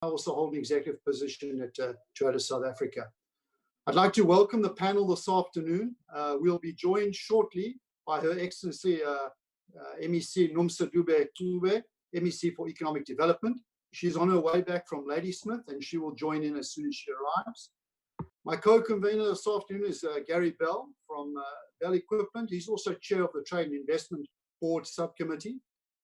also hold an executive position at Toyota South Africa. I'd like to welcome the panel this afternoon. We'll be joined shortly by Her Excellency MEC Nomsa Dube, MEC for Economic Development. She's on her way back from Ladysmith, and she will join in as soon as she arrives. My co-convener this afternoon is Gary Bell from Bell Equipment. He's also chair of the Trade and Investment Board Subcommittee.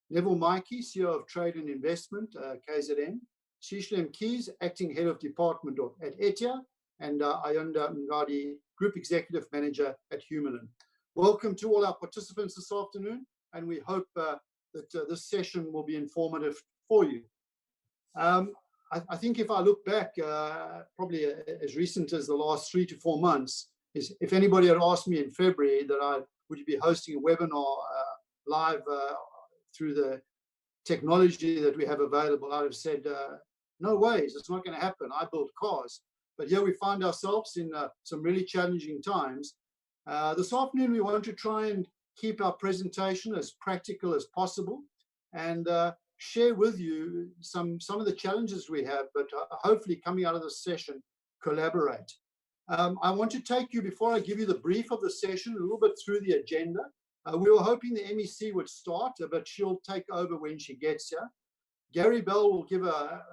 Neville Mikey, CEO of Trade and Investment, KZN. Shishlem Keys, acting head of department at Edtea, and Ayanda Ngadi, Group Executive Manager at Humulin. Welcome to all our participants this afternoon, and we hope that this session will be informative for you. I think if I look back, probably as recent as the last 3 to 4 months, is if anybody had asked me in February that I would be hosting a webinar live through the technology that we have available, I'd have said, no ways, it's not going to happen. I build cars. But here we find ourselves in some really challenging times. This afternoon, we want to try and keep our presentation as practical as possible and share with you some of the challenges we have, but hopefully coming out of this session, collaborate. I want to take you, before I give you the brief of the session, a little bit through the agenda. We were hoping the MEC would start, but she'll take over when she gets here. Gary Bell will give a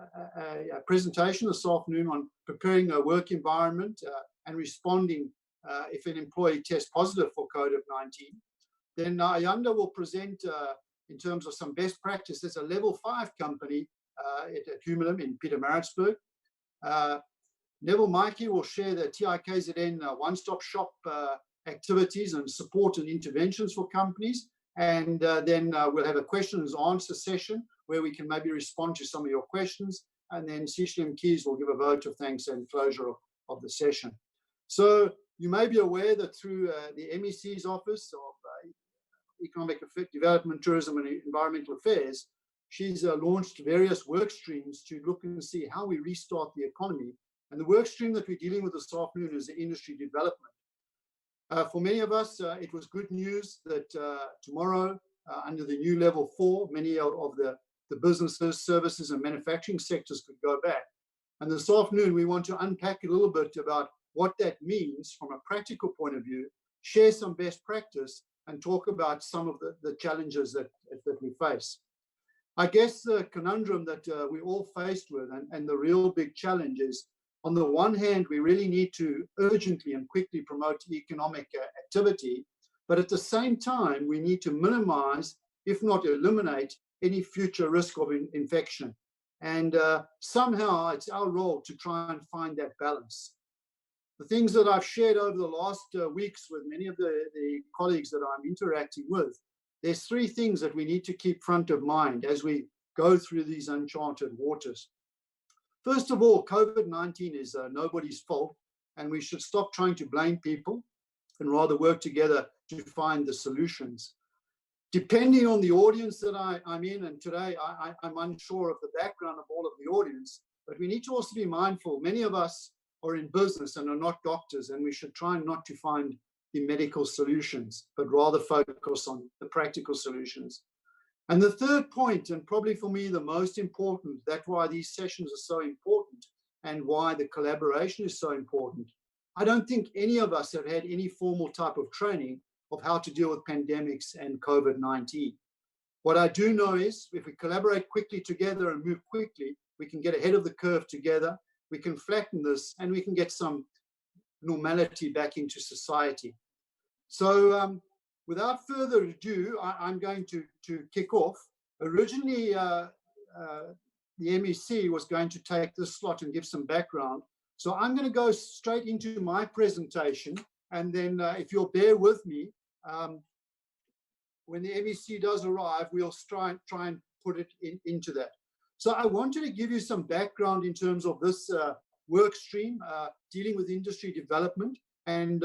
presentation this afternoon on preparing a work environment and responding if an employee tests positive for COVID-19. Then Ayanda will present in terms of some best practice. There's a level 5 company at Humulin in Pietermaritzburg. Neville Mikey will share the TIKZN one-stop shop activities and support and interventions for companies. And then we'll have a questions and answer session where we can maybe respond to some of your questions. And then Shishlem Keys will give a vote of thanks and closure of the session. So you may be aware that through the MEC's Office of Economic Development, Tourism and Environmental Affairs, she's launched various work streams to look and see how we restart the economy. And the work stream that we're dealing with this afternoon is the industry development. For many of us, it was good news that tomorrow, under the new level 4, many of the businesses, services, and manufacturing sectors could go back. And this afternoon, we want to unpack a little bit about what that means from a practical point of view, share some best practice, and talk about some of the challenges that we face. I guess the conundrum that we're all faced with, and the real big challenge is, on the one hand, we really need to urgently and quickly promote economic activity, but at the same time, we need to minimize, if not eliminate, any future risk of infection. And somehow it's our role to try and find that balance. The things that I've shared over the last weeks with many of the colleagues that I'm interacting with, there's 3 things that we need to keep front of mind as we go through these uncharted waters. First of all, COVID-19 is nobody's fault, and we should stop trying to blame people and rather work together to find the solutions. Depending on the audience that I'm in, and today I'm unsure of the background of all of the audience, but we need to also be mindful. Many of us are in business and are not doctors, and we should try not to find the medical solutions, but rather focus on the practical solutions. And the third point, and probably for me the most important, that's why these sessions are so important and why the collaboration is so important. I don't think any of us have had any formal type of training of how to deal with pandemics and COVID-19. What I do know is if we collaborate quickly together and move quickly, we can get ahead of the curve together, we can flatten this, and we can get some normality back into society. So without further ado, I'm going to kick off. Originally, the MEC was going to take this slot and give some background. So I'm going to go straight into my presentation. And then if you'll bear with me, when the MEC does arrive, we'll try and put it into that. So I wanted to give you some background in terms of this work stream, dealing with industry development, and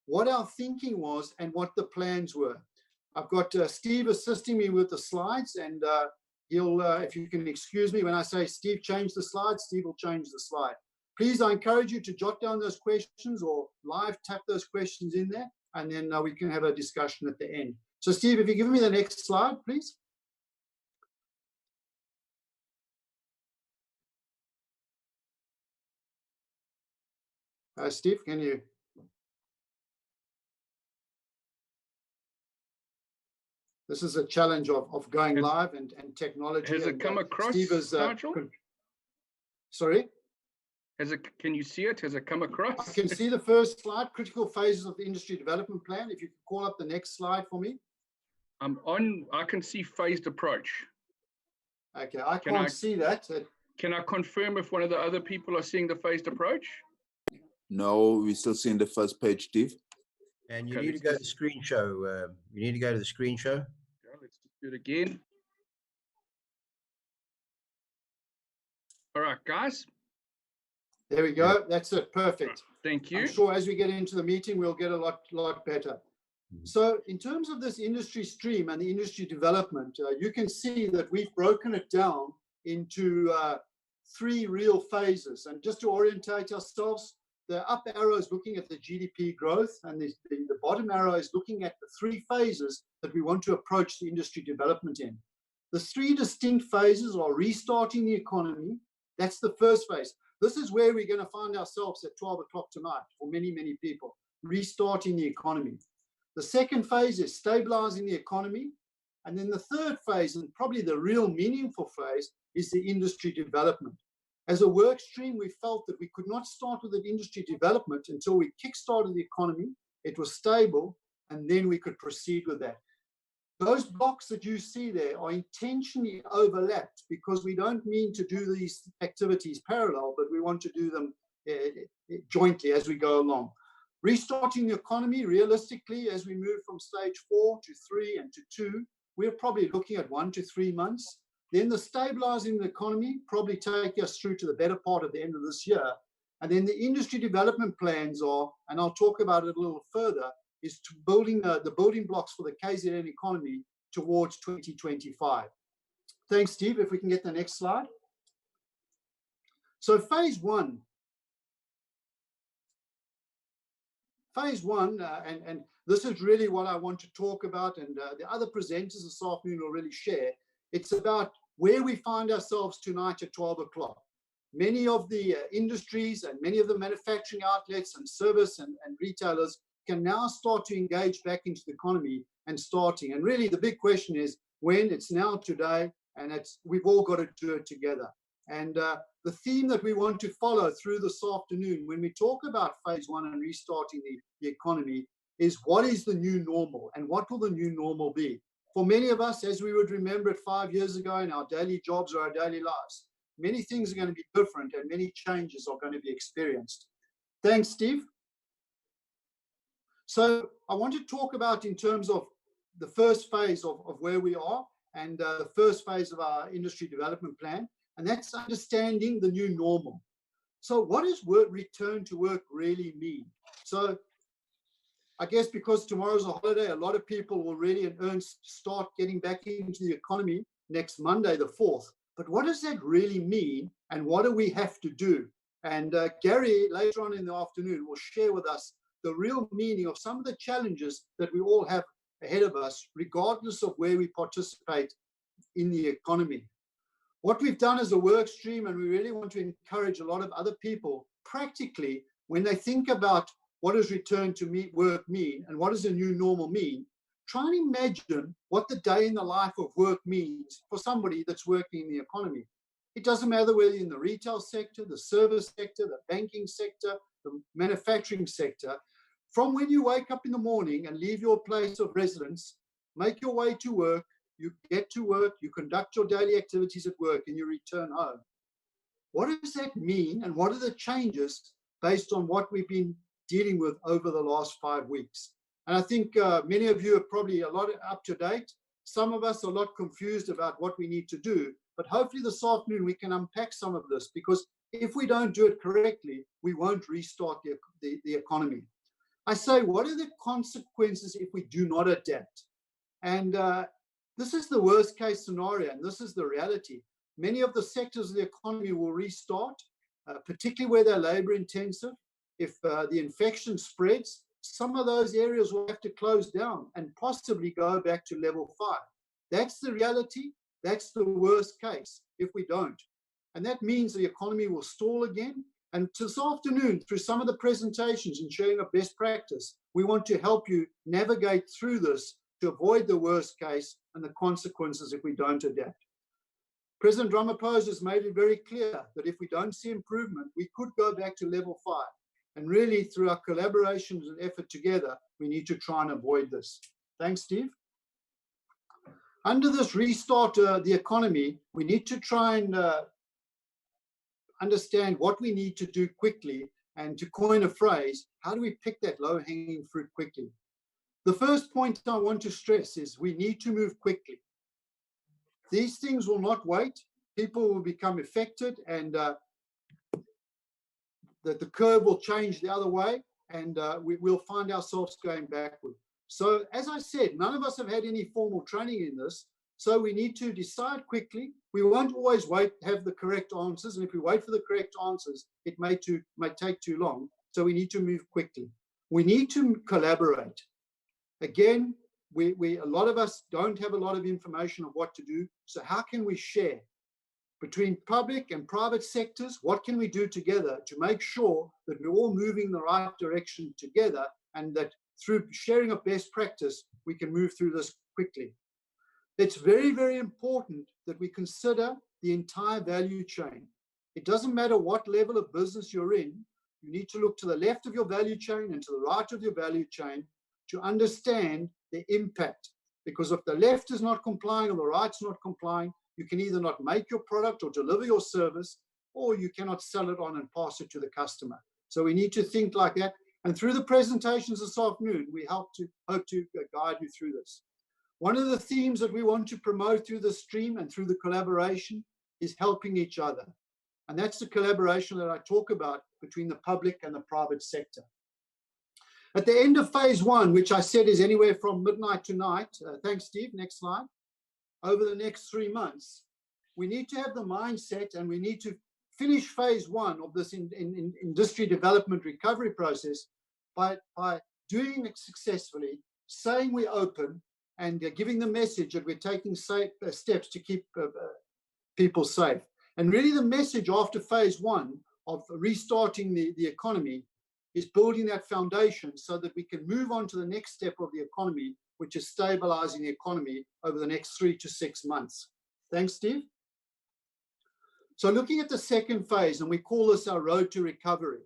what our thinking was and what the plans were. I've got Steve assisting me with the slides, and he'll, if you can excuse me, when I say Steve change the slide, Steve will change the slide. Please, I encourage you to jot down those questions or live tap those questions in there, and then we can have a discussion at the end. So Steve, if you give me the next slide, please. Steve, can you? This is a challenge of going live and technology. Has it come across, Steve is, Nigel? Sorry? Can you see it? Has it come across? I can see the first slide, critical phases of the industry development plan. If you could call up the next slide for me. I can see phased approach. Okay, I can't see that. Can I confirm if one of the other people are seeing the phased approach? No, we're still seeing the first page, Steve. And you need to go to the screen show. You need to go to the screen show. Yeah, let's do it again. All right, guys. There we go. Yeah. That's it. Perfect. Thank you. I'm sure as we get into the meeting, we'll get a lot better. So in terms of this industry stream and the industry development, you can see that we've broken it down into 3 real phases. And just to orientate ourselves, the up arrow is looking at the GDP growth, and the bottom arrow is looking at the 3 phases that we want to approach the industry development in. The 3 distinct phases are restarting the economy. That's the first phase. This is where we're going to find ourselves at 12 o'clock tonight for many, many people, restarting the economy. The second phase is stabilizing the economy. And then the third phase, and probably the real meaningful phase, is the industry development. As a work stream, we felt that we could not start with the industry development until we kickstarted the economy, it was stable, and then we could proceed with that. Those blocks that you see there are intentionally overlapped because we don't mean to do these activities parallel, but we want to do them jointly as we go along. Restarting the economy, realistically, as we move from stage 4 to 3 and to 2, we're probably looking at 1 to 3 months. Then the stabilizing the economy probably take us through to the better part of the end of this year. And then the industry development plans are, and I'll talk about it a little further, is to building the building blocks for the KZN economy towards 2025. Thanks, Steve. If we can get the next slide. So phase one, and this is really what I want to talk about, and the other presenters this afternoon will really share. It's about where we find ourselves tonight at 12 o'clock. Many of the industries and many of the manufacturing outlets and service and retailers can now start to engage back into the economy and starting. And really the big question is when. It's now, today, and we've all got to do it together. And the theme that we want to follow through this afternoon when we talk about phase one and restarting the economy is what is the new normal and what will the new normal be? For many of us, as we would remember it 5 years ago in our daily jobs or our daily lives, many things are going to be different and many changes are going to be experienced. Thanks, Steve. So I want to talk about in terms of the first phase of where we are and the first phase of our industry development plan, and that's understanding the new normal. So what does return to work really mean? So I guess because tomorrow's a holiday, a lot of people will really in earnest start getting back into the economy next Monday, the 4th. But what does that really mean, and what do we have to do? And Gary, later on in the afternoon, will share with us the real meaning of some of the challenges that we all have ahead of us, regardless of where we participate in the economy. What we've done as a work stream, and we really want to encourage a lot of other people, practically, when they think about what does return to work mean and what does a new normal mean, try and imagine what the day in the life of work means for somebody that's working in the economy. It doesn't matter whether you're in the retail sector, the service sector, the banking sector, the manufacturing sector. From when you wake up in the morning and leave your place of residence, make your way to work, you get to work, you conduct your daily activities at work, and you return home. What does that mean, and what are the changes based on what we've been dealing with over the last 5 weeks? And I think many of you are probably a lot up to date. Some of us are a lot confused about what we need to do, but hopefully this afternoon we can unpack some of this, because if we don't do it correctly, we won't restart the economy. I say, what are the consequences if we do not adapt? And this is the worst case scenario, and this is the reality. Many of the sectors of the economy will restart, particularly where they're labor intensive. If the infection spreads, some of those areas will have to close down and possibly go back to level 5. That's the reality. That's the worst case if we don't. And that means the economy will stall again. And this afternoon, through some of the presentations and sharing of best practice, we want to help you navigate through this to avoid the worst case and the consequences if we don't adapt. President Ramaphosa has made it very clear that if we don't see improvement, we could go back to level 5. And really, through our collaborations and effort together, we need to try and avoid this. Thanks, Steve. Under this restart the economy, we need to try and understand what we need to do quickly, and to coin a phrase, how do we pick that low-hanging fruit quickly? The first point I want to stress is we need to move quickly. These things will not wait. People will become affected, and the curve will change the other way, and we'll find ourselves going backward. So as I said, none of us have had any formal training in this, so we need to decide quickly. We won't always have the correct answers, and if we wait for the correct answers, it may take too long, so we need to move quickly. We need to collaborate. Again, a lot of us don't have a lot of information of what to do, so how can we share? Between public and private sectors, what can we do together to make sure that we're all moving in the right direction together, and that through sharing of best practice, we can move through this quickly? It's very, very important that we consider the entire value chain. It doesn't matter what level of business you're in, you need to look to the left of your value chain and to the right of your value chain to understand the impact. Because if the left is not complying or the right's not complying, you can either not make your product or deliver your service, or you cannot sell it on and pass it to the customer. So we need to think like that. And through the presentations this afternoon, we hope to guide you through this. One of the themes that we want to promote through the stream and through the collaboration is helping each other. And that's the collaboration that I talk about between the public and the private sector. At the end of phase 1, which I said is anywhere from midnight to night, thanks, Steve, next slide, over the next 3 months, we need to have the mindset, and we need to finish phase 1 of this industry development recovery process by doing it successfully, saying we're open, and giving the message that we're taking steps to keep people safe. And really the message after phase 1 of restarting the economy is building that foundation so that we can move on to the next step of the economy, which is stabilizing the economy over the next 3 to 6 months. Thanks, Steve. So looking at the second phase, and we call this our road to recovery.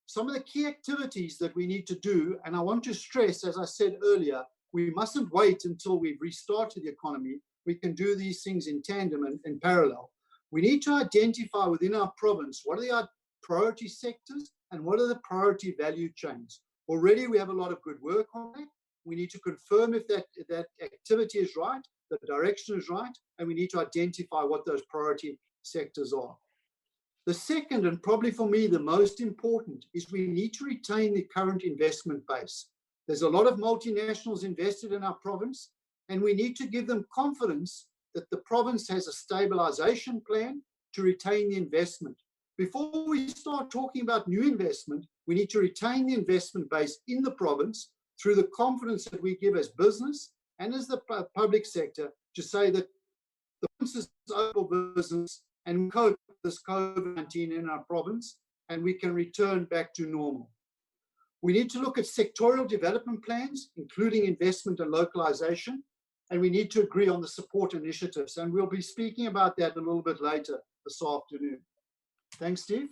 Some of the key activities that we need to do, and I want to stress, as I said earlier, we mustn't wait until we've restarted the economy. We can do these things in tandem and in parallel. We need to identify within our province what are our priority sectors and what are the priority value chains. Already we have a lot of good work on that. We need to confirm if that activity is right, the direction is right, and we need to identify what those priority sectors are. The second, and probably for me the most important, is we need to retain the current investment base. There's a lot of multinationals invested in our province, and we need to give them confidence that the province has a stabilization plan to retain the investment. Before we start talking about new investment, we need to retain the investment base in the province through the confidence that we give as business and as the public sector to say that the province is open for business and cope with this COVID-19 in our province, and we can return back to normal. We need to look at sectorial development plans, including investment and localization, and we need to agree on the support initiatives. And we'll be speaking about that a little bit later this afternoon. Thanks, Steve.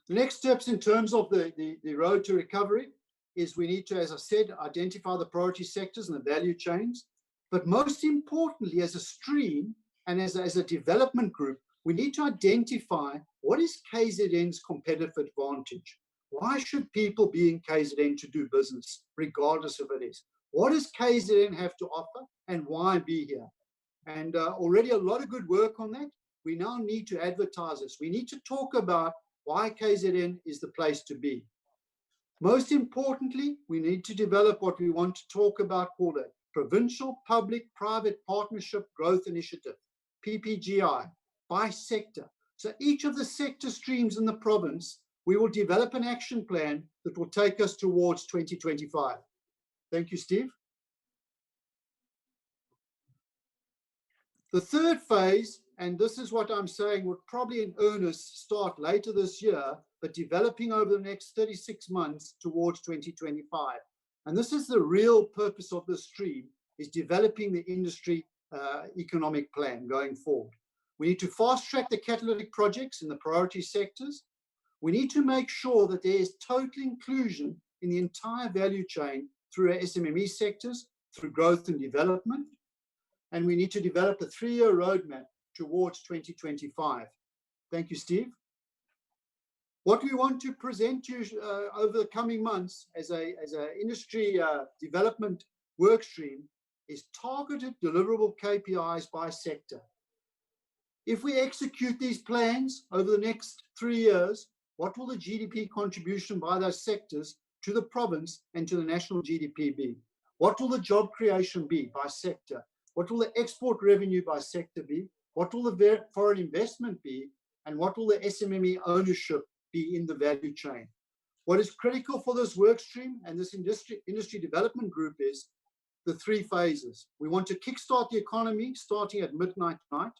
The next steps in terms of the road to recovery is we need to, as I said, identify the priority sectors and the value chains. But most importantly, as a stream and as a development group, we need to identify what is KZN's competitive advantage. Why should people be in KZN to do business, regardless of it is? What does KZN have to offer, and why be here? And already a lot of good work on that. We now need to advertise this. We need to talk about why KZN is the place to be. Most importantly, we need to develop what we want to talk about called a Provincial Public-Private Partnership Growth Initiative, PPGI, by sector. So each of the sector streams in the province, we will develop an action plan that will take us towards 2025. Thank you, Steve. The third phase and this is what I'm saying, would probably in earnest start later this year, but developing over the next 36 months towards 2025. And this is the real purpose of this stream, is developing the industry economic plan going forward. We need to fast track the catalytic projects in the priority sectors. We need to make sure that there is total inclusion in the entire value chain through our SMME sectors, through growth and development. And we need to develop a 3-year roadmap towards 2025. Thank you, Steve. What we want to present to you over the coming months as a industry development work stream is targeted deliverable KPIs by sector. If we execute these plans over the next 3 years, what will the GDP contribution by those sectors to the province and to the national GDP be? What will the job creation be by sector? What will the export revenue by sector be? What will the foreign investment be? And what will the SMME ownership be in the value chain? What is critical for this work stream and this industry development group is the 3 phases. We want to kickstart the economy starting at midnight tonight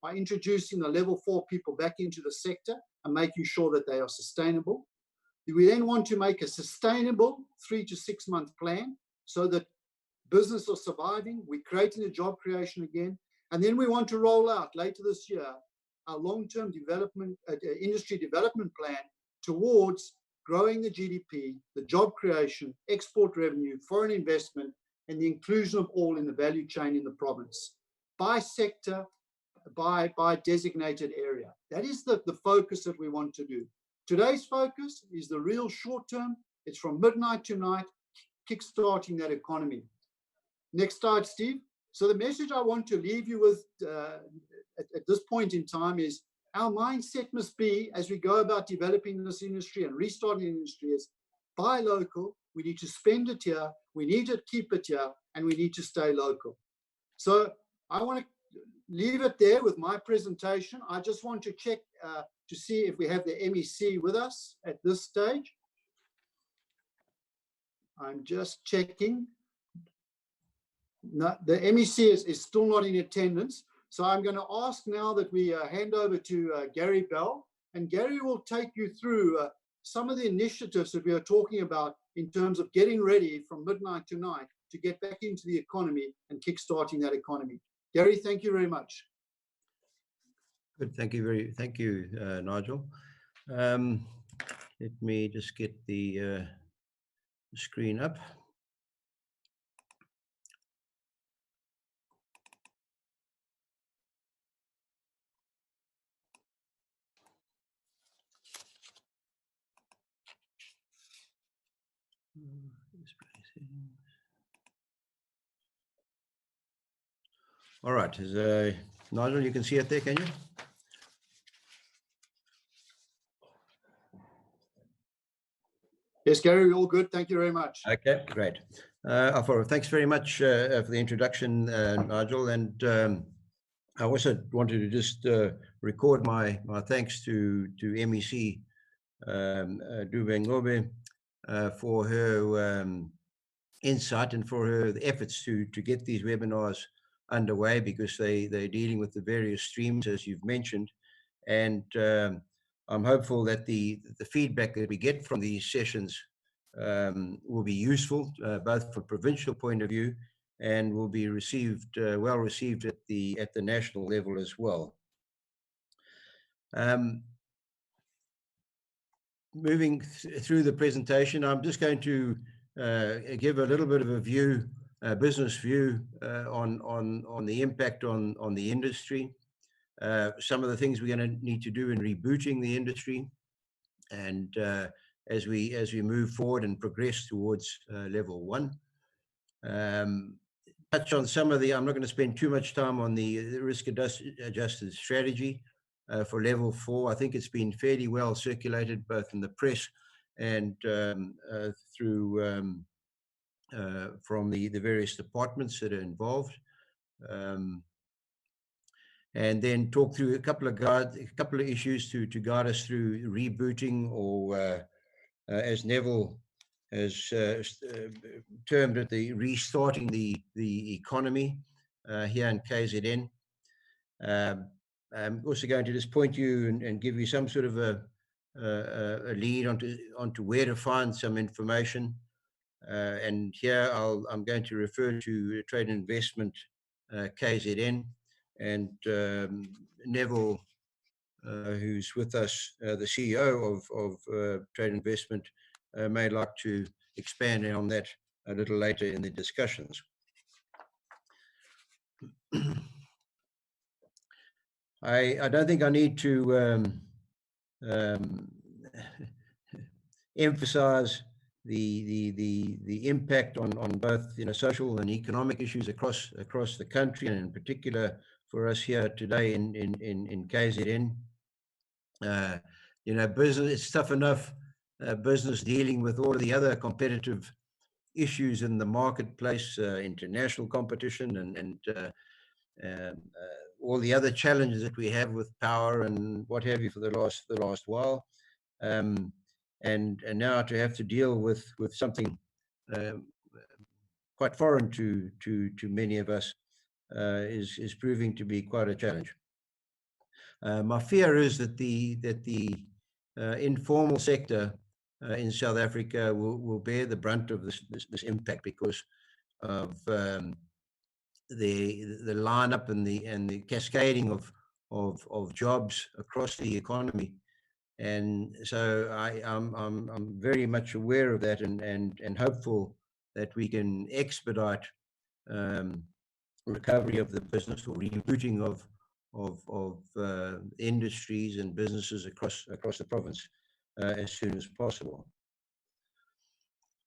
by introducing the level 4 people back into the sector and making sure that they are sustainable. We then want to make a sustainable 3 to 6 month plan so that business are surviving, we're creating a job creation again, and then we want to roll out later this year our long-term development, industry development plan towards growing the GDP, the job creation, export revenue, foreign investment, and the inclusion of all in the value chain in the province, by sector, by designated area. That is the focus that we want to do. Today's focus is the real short term. It's from midnight to night, kickstarting that economy. Next slide, Steve. So the message I want to leave you with at this point in time is our mindset must be, as we go about developing this industry and restarting the industry, is buy local, we need to spend it here, we need to keep it here, and we need to stay local. So I want to leave it there with my presentation. I just want to check to see if we have the MEC with us at this stage. I'm just checking. No, the MEC is still not in attendance. So I'm going to ask now that we hand over to Gary Bell, and Gary will take you through some of the initiatives that we are talking about in terms of getting ready from midnight to night to get back into the economy and kickstarting that economy. Gary, thank you very much. Good, thank you, Nigel. Let me just get the screen up. All right, Nigel, you can see it there, can you? Yes, Gary, all good. Thank you very much. Okay, great. Thanks very much for the introduction, Nigel. And I also wanted to just record my thanks to MEC Dube Ngobe for her insight and for her efforts to get these webinars underway, because they're dealing with the various streams, as you've mentioned. And I'm hopeful that the feedback that we get from these sessions will be useful, both from a provincial point of view, and will be received, well received at the national level as well. Moving through the presentation, I'm just going to give a little bit of a view, business view on the impact on the industry. Some of the things we're going to need to do in rebooting the industry, and as we move forward and progress towards level 1. Touch on some of the, I'm not going to spend too much time on the risk adjusted strategy for level 4. I think it's been fairly well circulated both in the press and through from the various departments that are involved. And then talk through a couple of issues to guide us through rebooting, or as Neville has termed it, the restarting the economy here in KZN. I'm also going to just point you and give you some sort of a lead onto where to find some information. And here I'm going to refer to Trade and Investment KZN, and Neville, who's with us, the CEO of Trade and Investment, may like to expand on that a little later in the discussions. I don't think I need to emphasize the impact on both social and economic issues across the country, and in particular for us here today in KZN. Business, it's tough enough business dealing with all of the other competitive issues in the marketplace, international competition, and all the other challenges that we have with power and what have you for the last while, and now to have to deal with something quite foreign to many of us is proving to be quite a challenge. My fear is that the informal sector in South Africa will bear the brunt of this impact because of the lineup and the cascading of jobs across the economy. And so I'm very much aware of that and hopeful that we can expedite recovery of the business or rebooting of industries and businesses across the province as soon as possible.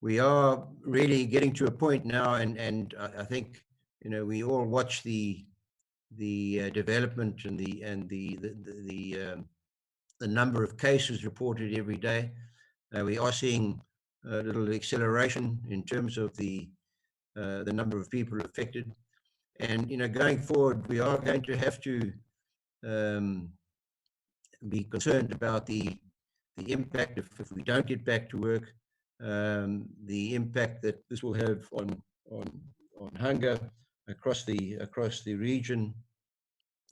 We are really getting to a point now, and I think we all watch the development and the number of cases reported every day. We are seeing a little acceleration in terms of the number of people affected, and going forward, we are going to have to be concerned about the impact if we don't get back to work, the impact that this will have on hunger across the region,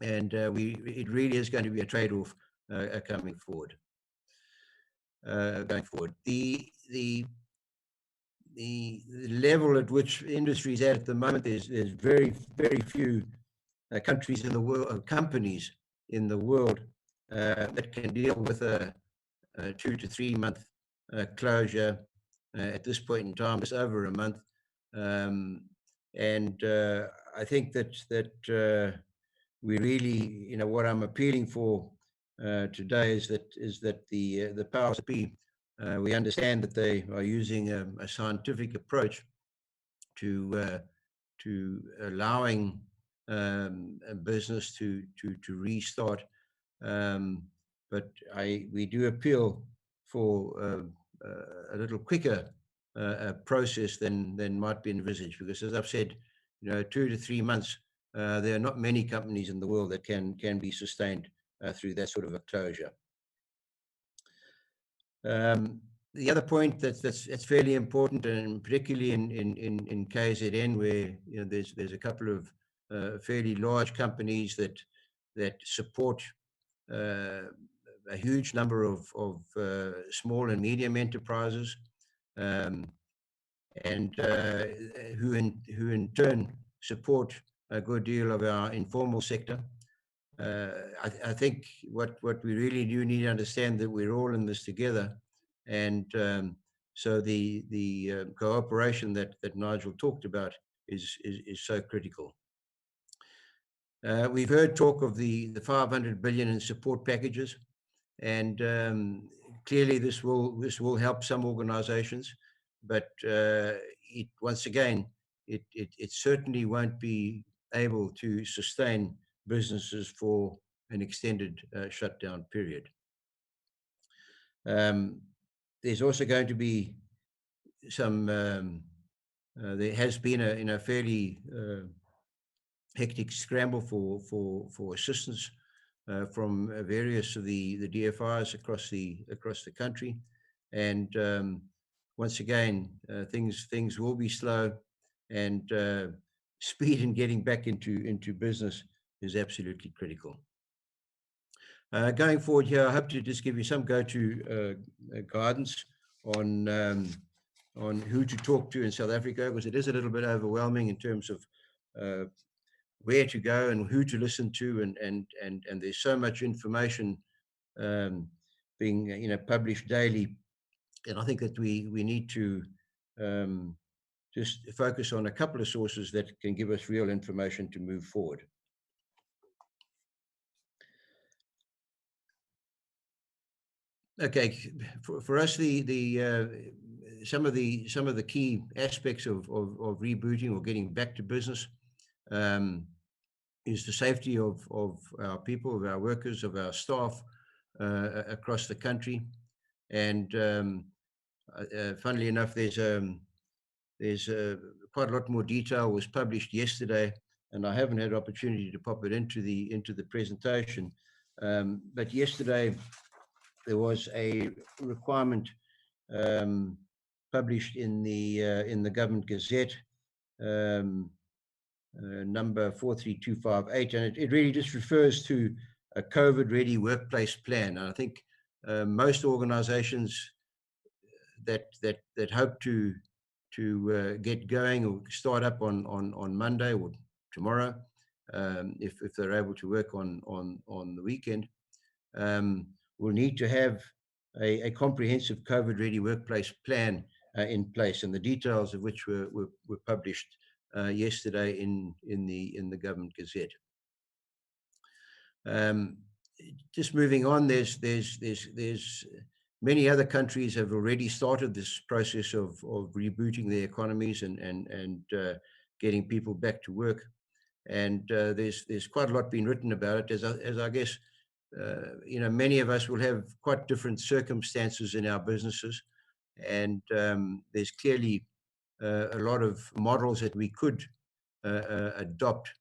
and it really is going to be a trade-off coming forward. Going forward, the level at which industry is at the moment, there's very few countries in the world, companies in the world that can deal with a 2 to 3 month closure. At this point in time, it's over a month, and I think that we really, what I'm appealing for today is that the powers that be, we understand that they are using a scientific approach to allowing a business to restart, but we do appeal for a little quicker process than might be envisaged, because as I've said, 2 to 3 months, there are not many companies in the world that can be sustained through that sort of a closure. The other point that's fairly important, and particularly in KZN, where there's a couple of fairly large companies that support a huge number of small and medium enterprises, and who in turn support a good deal of our informal sector. I think what we really do need to understand, that we're all in this together, and so the cooperation that Nigel talked about is so critical. We've heard talk of the 500 billion in support packages, and clearly this will help some organizations, but once again, it certainly won't be able to sustain businesses for an extended shutdown period. There's also going to be some, there has been a fairly hectic scramble for assistance from various of the DFIs across the country, and once again, things will be slow, and speed in getting back into business is absolutely critical. Going forward here, I hope to just give you some go-to guidance on who to talk to in South Africa, because it is a little bit overwhelming in terms of where to go and who to listen to, and there's so much information being published daily, and I think that we need to just focus on a couple of sources that can give us real information to move forward. Okay, for us, some of the key aspects of rebooting or getting back to business is the safety of our people, of our workers, of our staff across the country. And funnily enough, there's quite a lot more detail was published yesterday, and I haven't had opportunity to pop it into the presentation. But yesterday there was a requirement published in the Government Gazette, number 43258, and it really just refers to a COVID-ready workplace plan. And I think most organizations that hope to get going or start up on Monday or tomorrow, if they're able to work on the weekend, will need to have a comprehensive COVID-ready workplace plan in place, and the details of which were published yesterday in the Government Gazette. Just moving on, there's many other countries have already started this process of rebooting their economies and getting people back to work, and there's quite a lot been written about it, as I guess many of us will have quite different circumstances in our businesses, and there's clearly a lot of models that we could adopt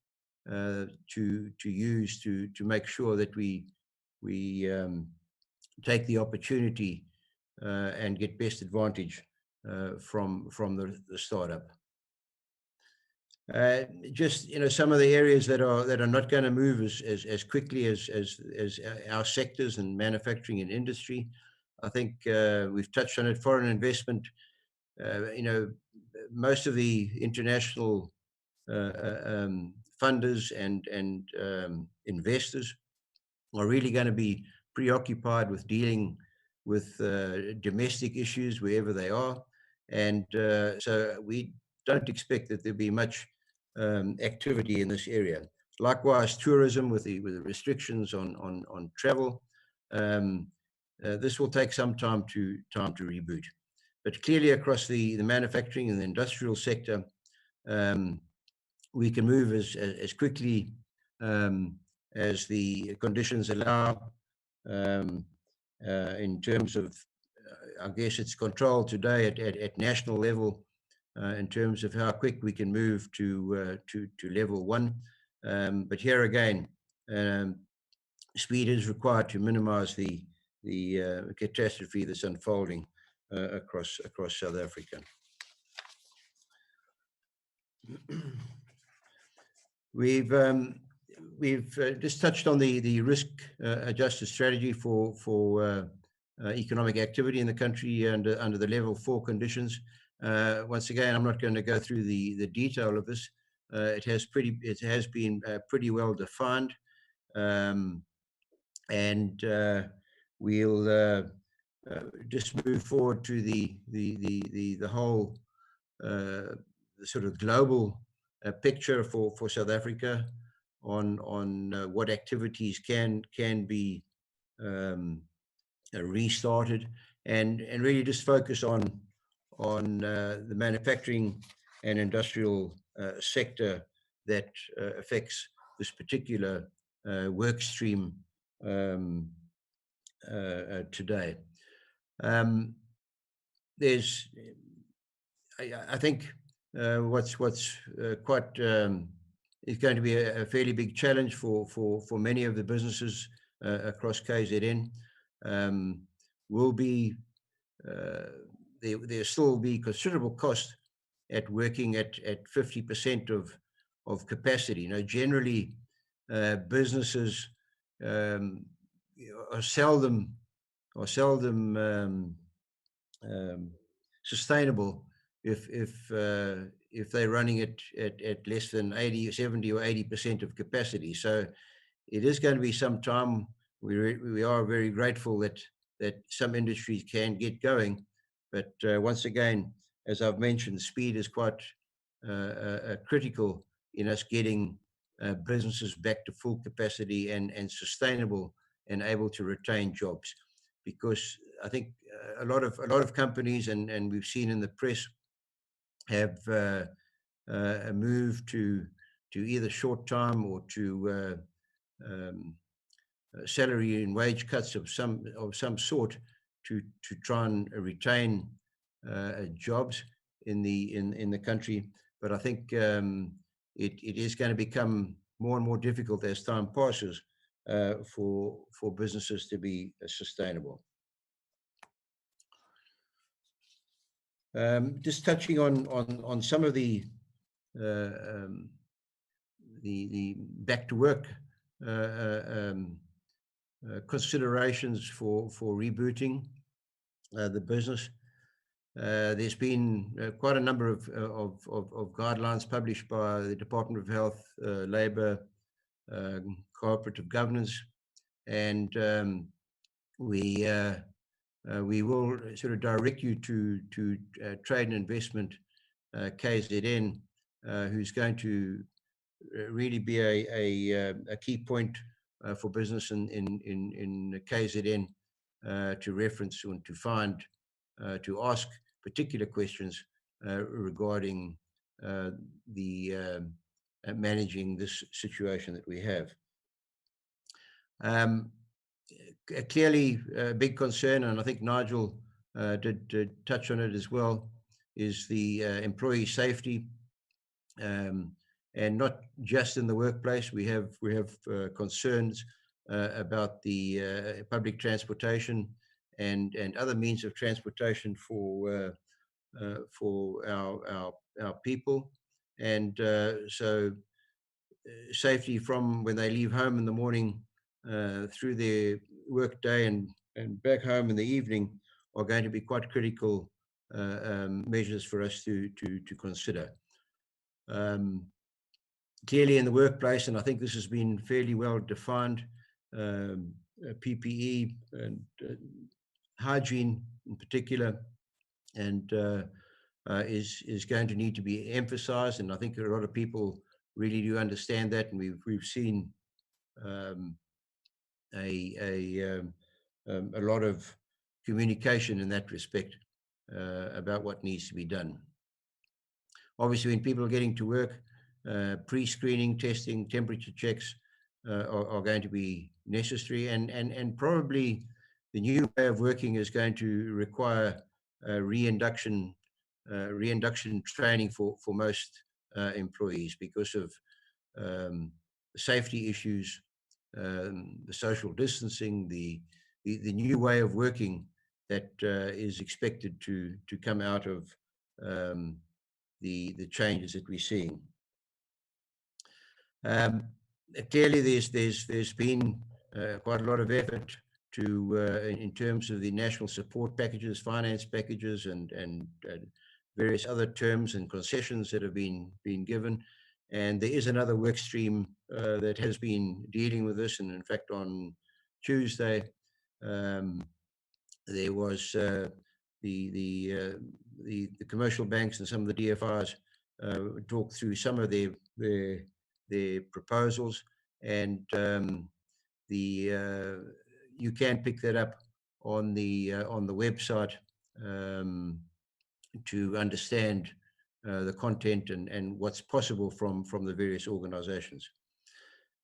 to use to make sure that we take the opportunity and get best advantage from the startup. Just some of the areas that are not going to move as quickly as our sectors and manufacturing and industry. I think we've touched on it. Foreign investment. Most of the international funders and investors are really going to be preoccupied with dealing with domestic issues wherever they are, and so we don't expect that there'll be much activity in this area. Likewise, tourism with the restrictions on travel. This will take some time to reboot, but clearly across the manufacturing and the industrial sector, we can move as quickly as the conditions allow. In terms of, I guess it's controlled today at national level. In terms of how quick we can move to level 1, but here again, speed is required to minimize the catastrophe that's unfolding across South Africa. We've just touched on the risk adjusted strategy for economic activity in the country under the level 4 conditions. Once again, I'm not going to go through the detail of this. It has been pretty well defined, and we'll just move forward to the whole the sort of global picture for South Africa on what activities can be restarted, and really just focus on the manufacturing and industrial sector that affects this particular work stream today. There's, I think, what's quite is going to be a fairly big challenge for many of the businesses across KZN. Will be there still be considerable cost at working at 50% of capacity. Generally, businesses are seldom sustainable if they're running it at less than 80, 70 or 80% of capacity. So it is going to be some time. We are very grateful that some industries can get going, but once again, as I've mentioned, speed is quite critical in us getting businesses back to full capacity and sustainable and able to retain jobs. Because I think a lot of companies, and we've seen in the press, have moved to either short time or to salary and wage cuts of some sort to try and retain jobs in the country. But I think it is going to become more and more difficult as time passes for businesses to be sustainable. Just touching on some of the back to work considerations for rebooting the business. There's been quite a number of guidelines published by the Department of Health, Labour, Cooperative Governance, and we will sort of direct you to Trade and Investment KZN, who's going to really be a key point for business in KZN to reference and to find, to ask particular questions regarding the managing this situation that we have. Clearly, a big concern, and I think Nigel did touch on it as well, is the employee safety, and not just in the workplace. We have concerns about the public transportation and other means of transportation for our people, and so safety from when they leave home in the morning through their work day and back home in the evening are going to be quite critical measures for us to consider. Clearly in the workplace, and I think this has been fairly well defined, PPE and hygiene in particular, and is going to need to be emphasized, and I think a lot of people really do understand that, and we've seen a lot of communication in that respect about what needs to be done. Obviously, when people are getting to work, pre-screening, testing, temperature checks are going to be necessary, and probably the new way of working is going to require reinduction training for most employees because of the safety issues, the social distancing, the new way of working that is expected to come out of the changes that we're seeing. Clearly, there's been quite a lot of effort to in terms of the national support packages, finance packages, and various other terms and concessions that have been given. And there is another work stream that has been dealing with this. And in fact, on Tuesday, there was the commercial banks and some of the DFIs talked through some of their proposals, and you can pick that up on the website to understand the content and what's possible from the various organizations.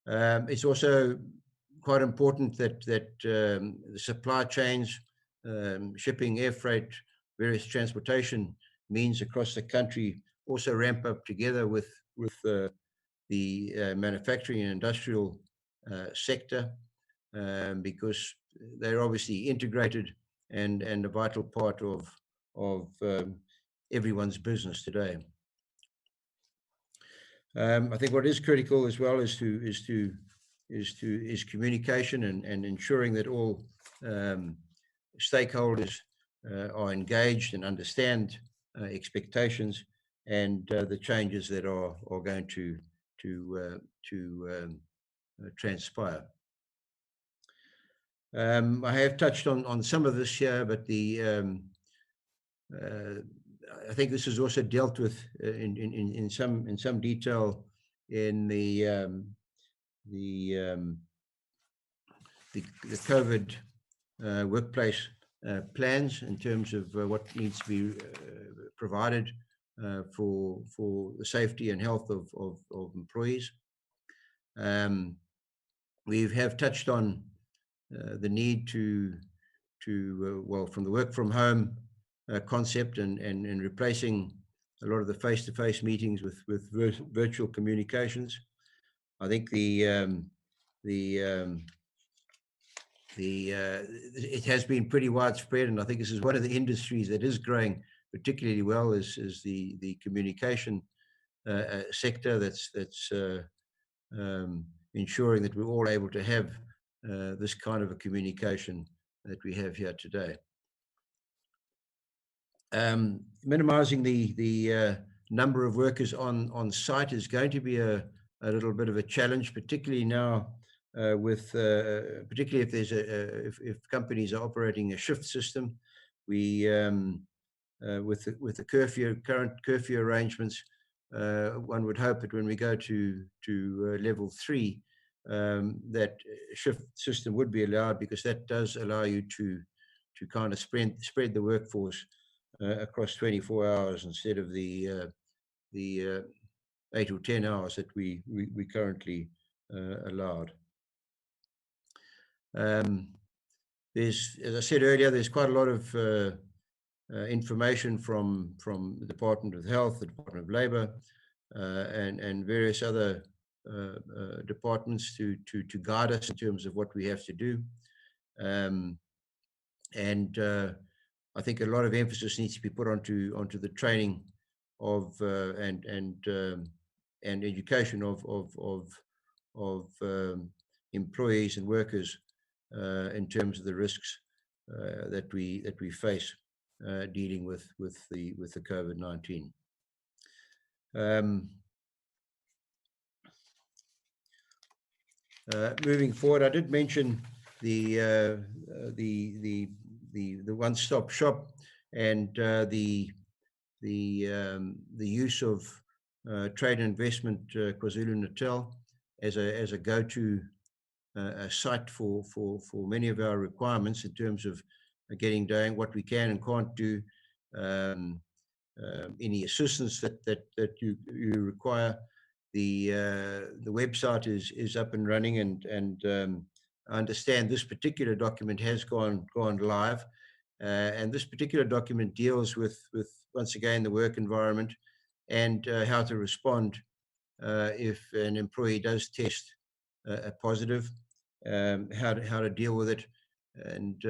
It's also quite important that the supply chains, shipping, air freight, various transportation means across the country also ramp up together with the manufacturing and industrial sector, because they're obviously integrated and a vital part of everyone's business today. I think what is critical as well is to is communication and ensuring that all stakeholders are engaged and understand expectations and the changes that are going to transpire. I have touched on some of this here, but I think this is also dealt with in some detail in the COVID workplace plans in terms of what needs to be provided for the safety and health of employees. We have touched on the need to well, from the work from home concept and replacing a lot of the face-to-face meetings with virtual communications. I think it has been pretty widespread, and I think this is one of the industries that is growing particularly well is the communication sector that's ensuring that we're all able to have this kind of a communication that we have here today. Minimizing the number of workers on site is going to be a little bit of a challenge, particularly now particularly if there's if companies are operating a shift system. We with the current curfew arrangements, one would hope that when we go to level 3, that shift system would be allowed, because that does allow you to kind of spread the workforce across 24 hours instead of the 8 or 10 hours that we currently allowed. There's, as I said earlier, there's quite a lot of information from the Department of Health, the Department of Labour, and various other departments to guide us in terms of what we have to do. I think a lot of emphasis needs to be put onto the training of and education of employees and workers in terms of the risks that we face dealing with the COVID-19. Moving forward, I did mention the one-stop shop and the use of Trade and Investment KwaZulu-Natal as a go-to site for many of our requirements in terms of doing what we can and can't do, any assistance that you require. The website is up and running, and I understand this particular document has gone live, and this particular document deals with once again the work environment and how to respond if an employee does test positive, how to deal with it. And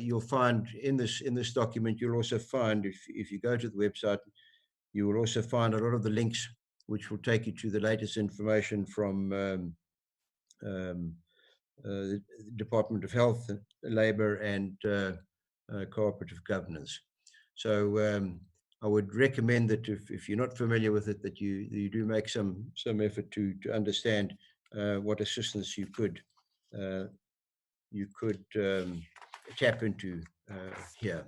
you'll find in this document, you'll also find, if you go to the website, you will also find a lot of the links which will take you to the latest information from the Department of Health, Labour, and Cooperative Governance. So I would recommend that if you're not familiar with it, that you do make some effort to understand what assistance you could tap into here.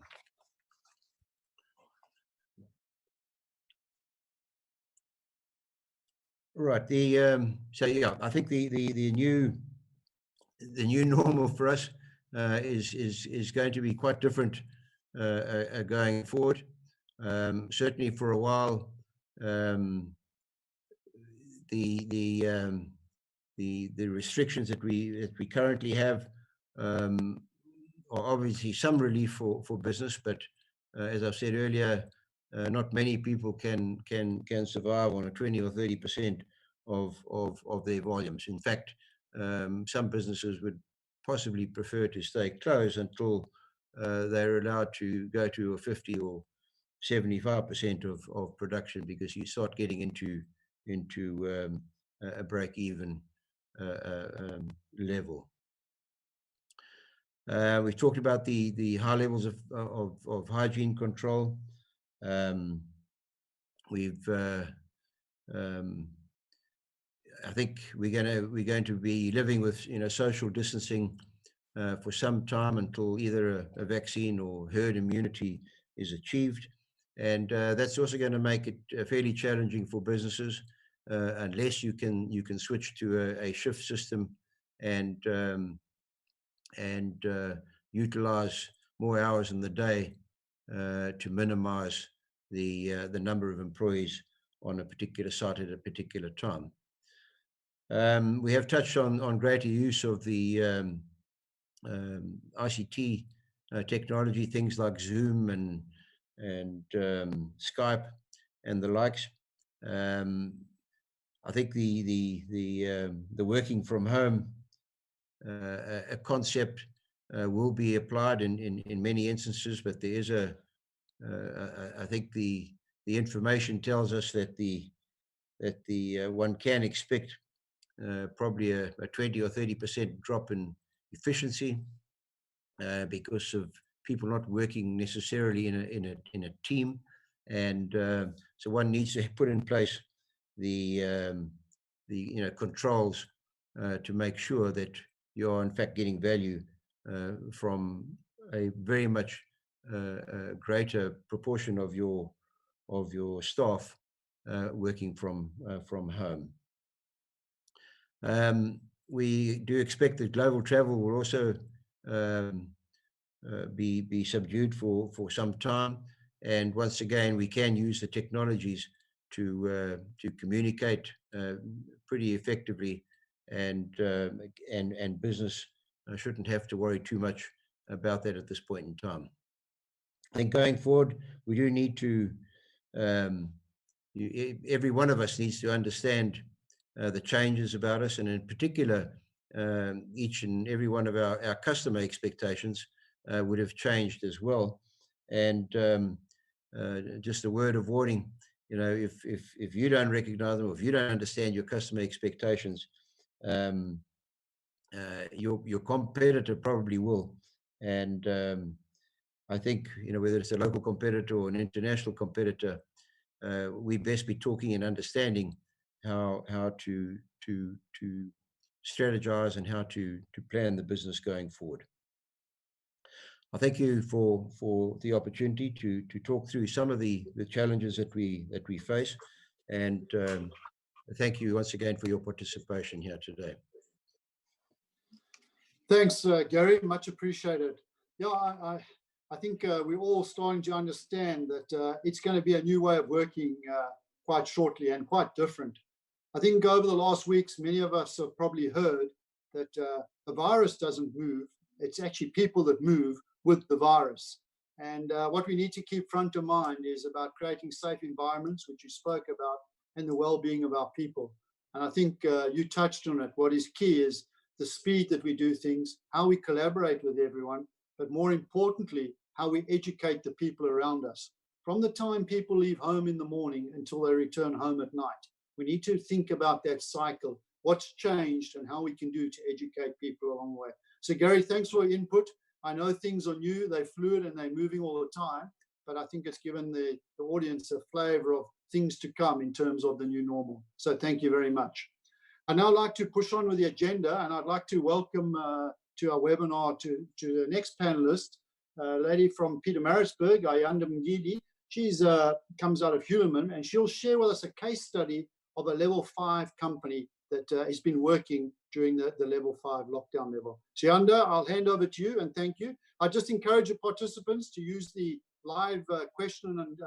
Right. So yeah, I think the new normal for us is going to be quite different going forward. Certainly for a while, the restrictions that we currently have are obviously some relief for business, but as I've said earlier, not many people can survive on a 20 or 30% of their volumes. In fact, some businesses would possibly prefer to stay closed until they're allowed to go to a 50 or 75% of production, because you start getting into a break-even level. We've talked about the high levels of hygiene control. I think we're going to be living with social distancing for some time until either a vaccine or herd immunity is achieved, and that's also going to make it fairly challenging for businesses unless you can switch to a shift system and utilize more hours in the day to minimize the number of employees on a particular site at a particular time. We have touched on greater use of the ICT technology, things like Zoom and Skype and the likes. I think the working from home a concept will be applied in many instances, but there is I think the information tells us that one can expect probably a 20 or 30% drop in efficiency because of people not working necessarily in a team, and so one needs to put in place the controls to make sure that you are in fact getting value from a very much greater proportion of your staff working from home. We do expect that global travel will also be subdued for some time, and once again we can use the technologies to communicate pretty effectively, and business shouldn't have to worry too much about that at this point in time. I think going forward, we do need to, every one of us needs to understand the changes about us, and in particular, each and every one of our customer expectations would have changed as well. And just a word of warning, if you don't recognize them, or if you don't understand your customer expectations, your competitor probably will. And I think, whether it's a local competitor or an international competitor, we best be talking and understanding how to strategize and how to plan the business going forward. I thank you for the opportunity to talk through some of the challenges that we face, and thank you once again for your participation here today. Thanks, Gary. Much appreciated. Yeah, I think we're all starting to understand that it's going to be a new way of working quite shortly, and quite different. I think over the last weeks, many of us have probably heard that the virus doesn't move. It's actually people that move with the virus. And what we need to keep front of mind is about creating safe environments, which you spoke about, and the well-being of our people. And I think you touched on it. What is key is the speed that we do things, how we collaborate with everyone, but more importantly, how we educate the people around us. From the time people leave home in the morning until they return home at night, we need to think about that cycle, what's changed and how we can do to educate people along the way. So Gary, thanks for your input. I know things are new, they're fluid and they're moving all the time, but I think it's given the audience a flavor of things to come in terms of the new normal. So thank you very much. I'd now like to push on with the agenda, and I'd like to welcome to our webinar to the next panelist, a lady from Pietermaritzburg, Ayanda Mngidi. She's comes out of Hulamin, and she'll share with us a case study of a level 5 company that has been working during the level 5 lockdown level. So Ayanda, I'll hand over to you, and thank you. I just encourage the participants to use the live question and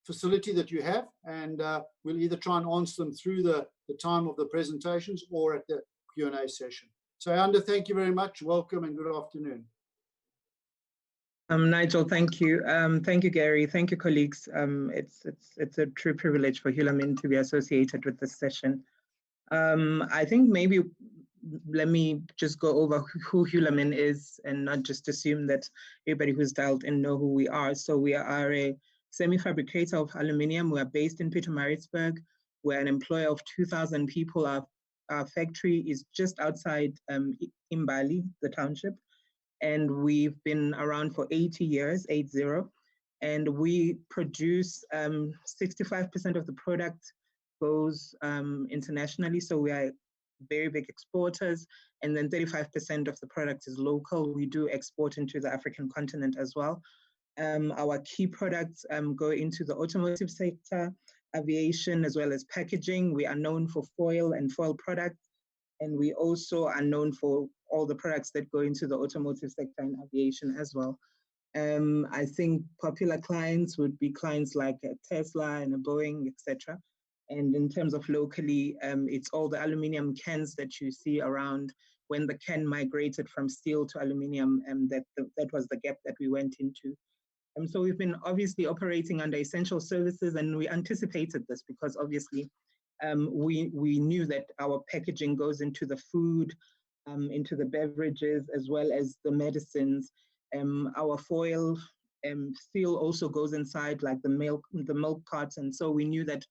facility that you have, and we'll either try and answer them through the time of the presentations or at the Q&A session. So Ayanda, thank you very much. Welcome and good afternoon. Nigel, thank you. Thank you, Gary. Thank you, colleagues. It's a true privilege for Hulamin to be associated with this session. I think maybe let me just go over who Hulamin is, and not just assume that everybody who's dialed in know who we are. So we are a semi-fabricator of aluminium. We are based in Pietermaritzburg. We're an employer of 2,000 people. Our our factory is just outside Imbali, the township, and we've been around for 80 years, 80, and we produce 65% of the product goes internationally, so we are very big exporters, and then 35% of the product is local. We do export into the African continent as well. Our key products go into the automotive sector, aviation, as well as packaging. We are known for foil and foil products, and we also are known for all the products that go into the automotive sector and aviation as well. I think popular clients would be clients like Tesla and Boeing, etc. And in terms of locally, it's all the aluminum cans that you see around. When the can migrated from steel to aluminum, that was the gap that we went into. So we've been obviously operating under essential services, and we anticipated this because obviously we knew that our packaging goes into the food, into the beverages, as well as the medicines. Our foil steel also goes inside, like the milk carts, and so we knew that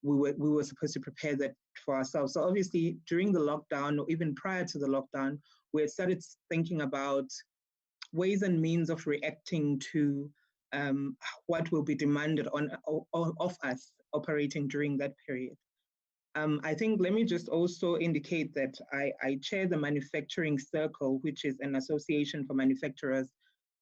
we were supposed to prepare that for ourselves. So obviously during the lockdown, or even prior to the lockdown, we had started thinking about ways and means of reacting to what will be demanded of us operating during that period. I think, let me just also indicate that I chair the Manufacturing Circle, which is an association for manufacturers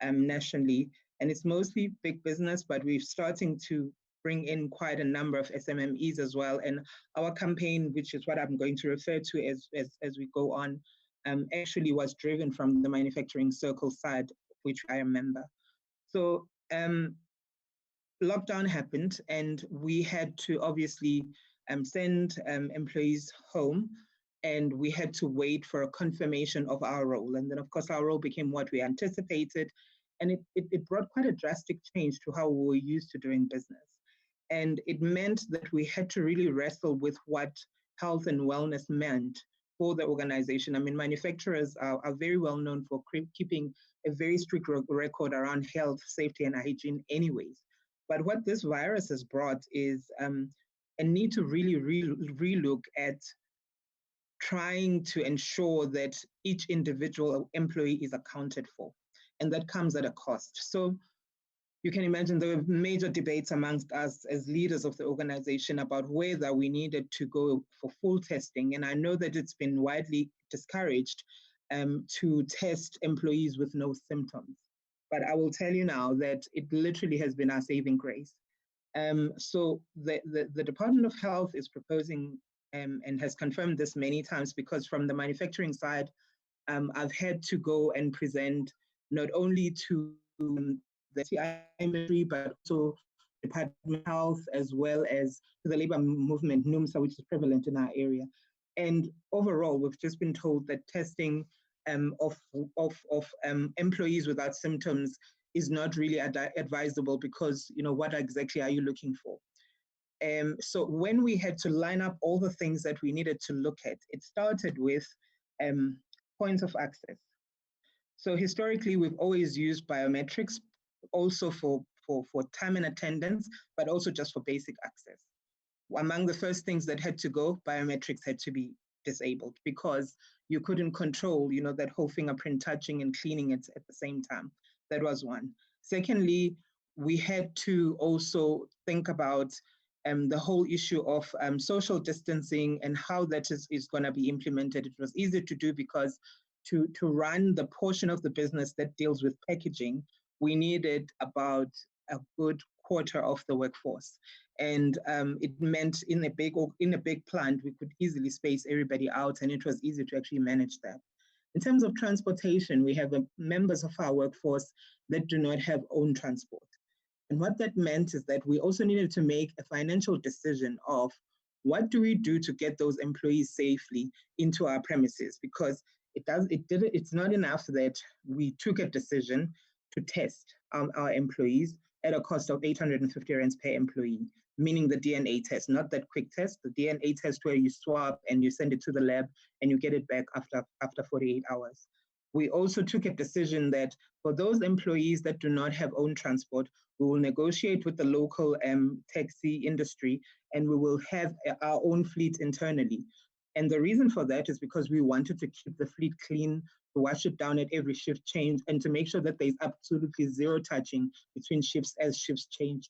nationally, and it's mostly big business, but we're starting to bring in quite a number of SMMEs as well. And our campaign, which is what I'm going to refer to as we go on, actually was driven from the Manufacturing Circle side, which I am a member. So lockdown happened, and we had to obviously send employees home, and we had to wait for a confirmation of our role. And then of course our role became what we anticipated, and it brought quite a drastic change to how we were used to doing business. And it meant that we had to really wrestle with what health and wellness meant for the organization. I mean, manufacturers are very well known for keeping a very strict record around health, safety, and hygiene anyways. But what this virus has brought is a need to really relook at trying to ensure that each individual employee is accounted for, and that comes at a cost. So you can imagine there were major debates amongst us as leaders of the organization about whether we needed to go for full testing. And I know that it's been widely discouraged to test employees with no symptoms. But I will tell you now that it literally has been our saving grace. So the Department of Health is proposing and has confirmed this many times, because from the manufacturing side, I've had to go and present not only to the TI industry, but also Department of Health, as well as to the labor movement, NUMSA, which is prevalent in our area. And overall, we've just been told that testing of employees without symptoms is not really advisable, because, you know, what exactly are you looking for? So when we had to line up all the things that we needed to look at, it started with points of access. So historically, we've always used biometrics, also for time and attendance, but also just for basic access. Among the first things that had to go, biometrics had to be disabled, because you couldn't control, you know, that whole fingerprint touching and cleaning it at the same time. That was one. Secondly, we had to also think about the whole issue of social distancing and how that is going to be implemented. It was easy to do because to run the portion of the business that deals with packaging, we needed about a good quarter of the workforce. And it meant in a big plant, we could easily space everybody out, and it was easy to actually manage that. In terms of transportation, we have members of our workforce that do not have own transport. And what that meant is that we also needed to make a financial decision of what do we do to get those employees safely into our premises, because it's not enough that we took a decision to test our employees at a cost of 850 rands per employee, meaning the DNA test, not that quick test, the DNA test where you swab and you send it to the lab and you get it back after 48 hours. We also took a decision that for those employees that do not have own transport, we will negotiate with the local taxi industry, and we will have our own fleet internally. And the reason for that is because we wanted to keep the fleet clean, to wash it down at every shift change, and to make sure that there's absolutely zero touching between shifts as shifts changed.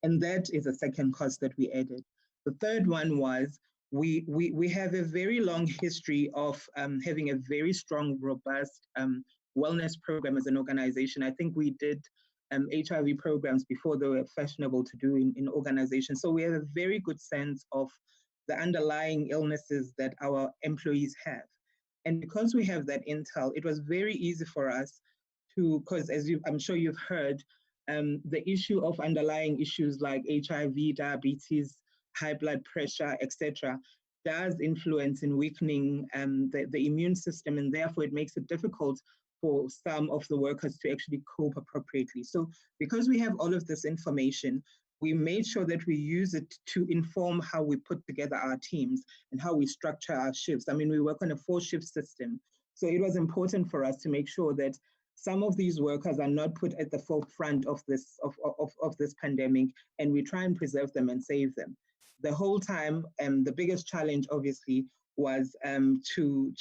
And that is a second cost that we added. The third one was we have a very long history of having a very strong, robust wellness program as an organization. I think we did HIV programs before they were fashionable to do in organizations. So we have a very good sense of the underlying illnesses that our employees have. And because we have that intel, it was very easy for us to, because as I'm sure you've heard, the issue of underlying issues like HIV, diabetes, high blood pressure, etc., does influence in weakening the immune system, and therefore it makes it difficult for some of the workers to actually cope appropriately. So because we have all of this information, we made sure that we use it to inform how we put together our teams and how we structure our shifts. I mean, we work on a 4-shift system. So it was important for us to make sure that some of these workers are not put at the forefront of this pandemic, and we try and preserve them and save them. The whole time, the biggest challenge, obviously, was to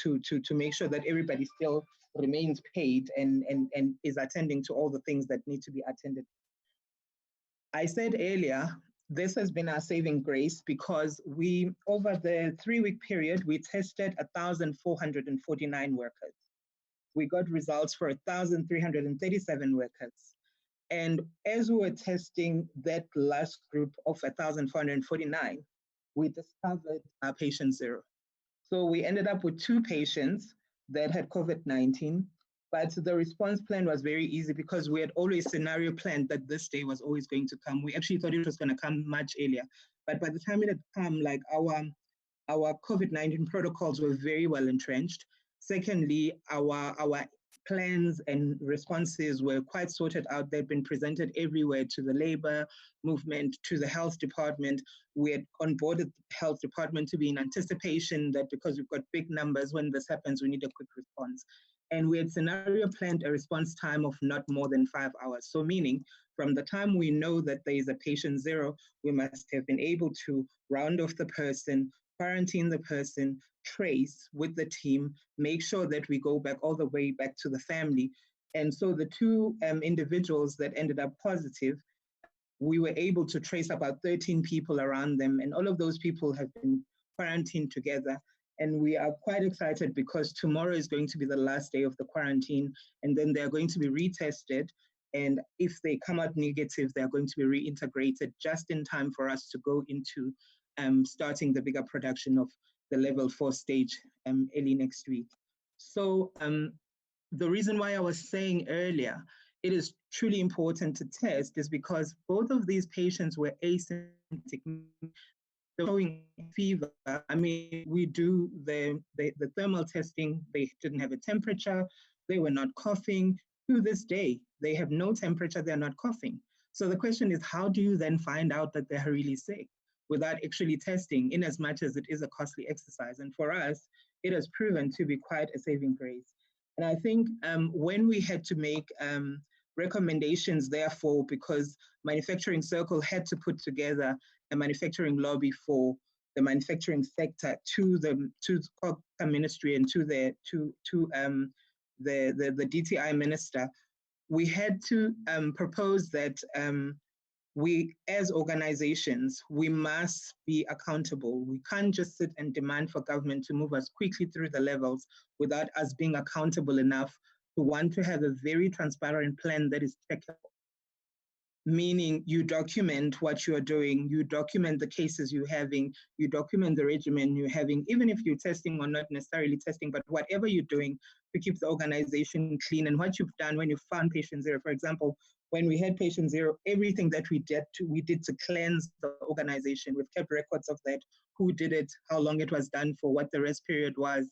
make sure that everybody still remains paid and is attending to all the things that need to be attended. I said earlier, this has been our saving grace because we, over the 3-week period, we tested 1,449 workers. We got results for 1,337 workers. And as we were testing that last group of 1,449, we discovered our patient 0. So we ended up with 2 patients that had COVID-19, but the response plan was very easy because we had always scenario planned that this day was always going to come. We actually thought it was going to come much earlier, but by the time it had come, like our COVID-19 protocols were very well entrenched. Secondly, our plans and responses were quite sorted out. They'd been presented everywhere to the labor movement, to the health department. We had onboarded the health department to be in anticipation that because we've got big numbers, when this happens, we need a quick response. And we had scenario planned a response time of not more than 5 hours. So meaning from the time we know that there is a patient 0, we must have been able to round off the person, quarantine the person, trace with the team, make sure that we go back all the way back to the family. And so the 2 individuals that ended up positive, we were able to trace about 13 people around them, and all of those people have been quarantined together. And we are quite excited because tomorrow is going to be the last day of the quarantine, and then they're going to be retested. And if they come out negative, they're going to be reintegrated just in time for us to go into starting the bigger production of the level 4 stage early next week. So the reason why I was saying earlier, it is truly important to test is because both of these patients were asymptomatic, showing fever. I mean, we do the thermal testing. They didn't have a temperature. They were not coughing. To this day, they have no temperature. They're not coughing. So the question is, how do you then find out that they're really sick without actually testing, in as much as it is a costly exercise? And for us, it has proven to be quite a saving grace. And I think when we had to make recommendations, therefore, because Manufacturing Circle had to put together a manufacturing lobby for the manufacturing sector to the ministry and to the DTI minister, we had to propose that we, as organizations, we must be accountable. We can't just sit and demand for government to move us quickly through the levels without us being accountable enough to want to have a very transparent plan that is checkable. Meaning you document what you are doing, you document the cases you're having, you document the regimen you're having, even if you're testing or not necessarily testing, but whatever you're doing to keep the organization clean. And what you've done when you found patient 0, for example, when we had patient 0, everything that we did to cleanse the organization. We've kept records of that, who did it, how long it was done for, what the rest period was.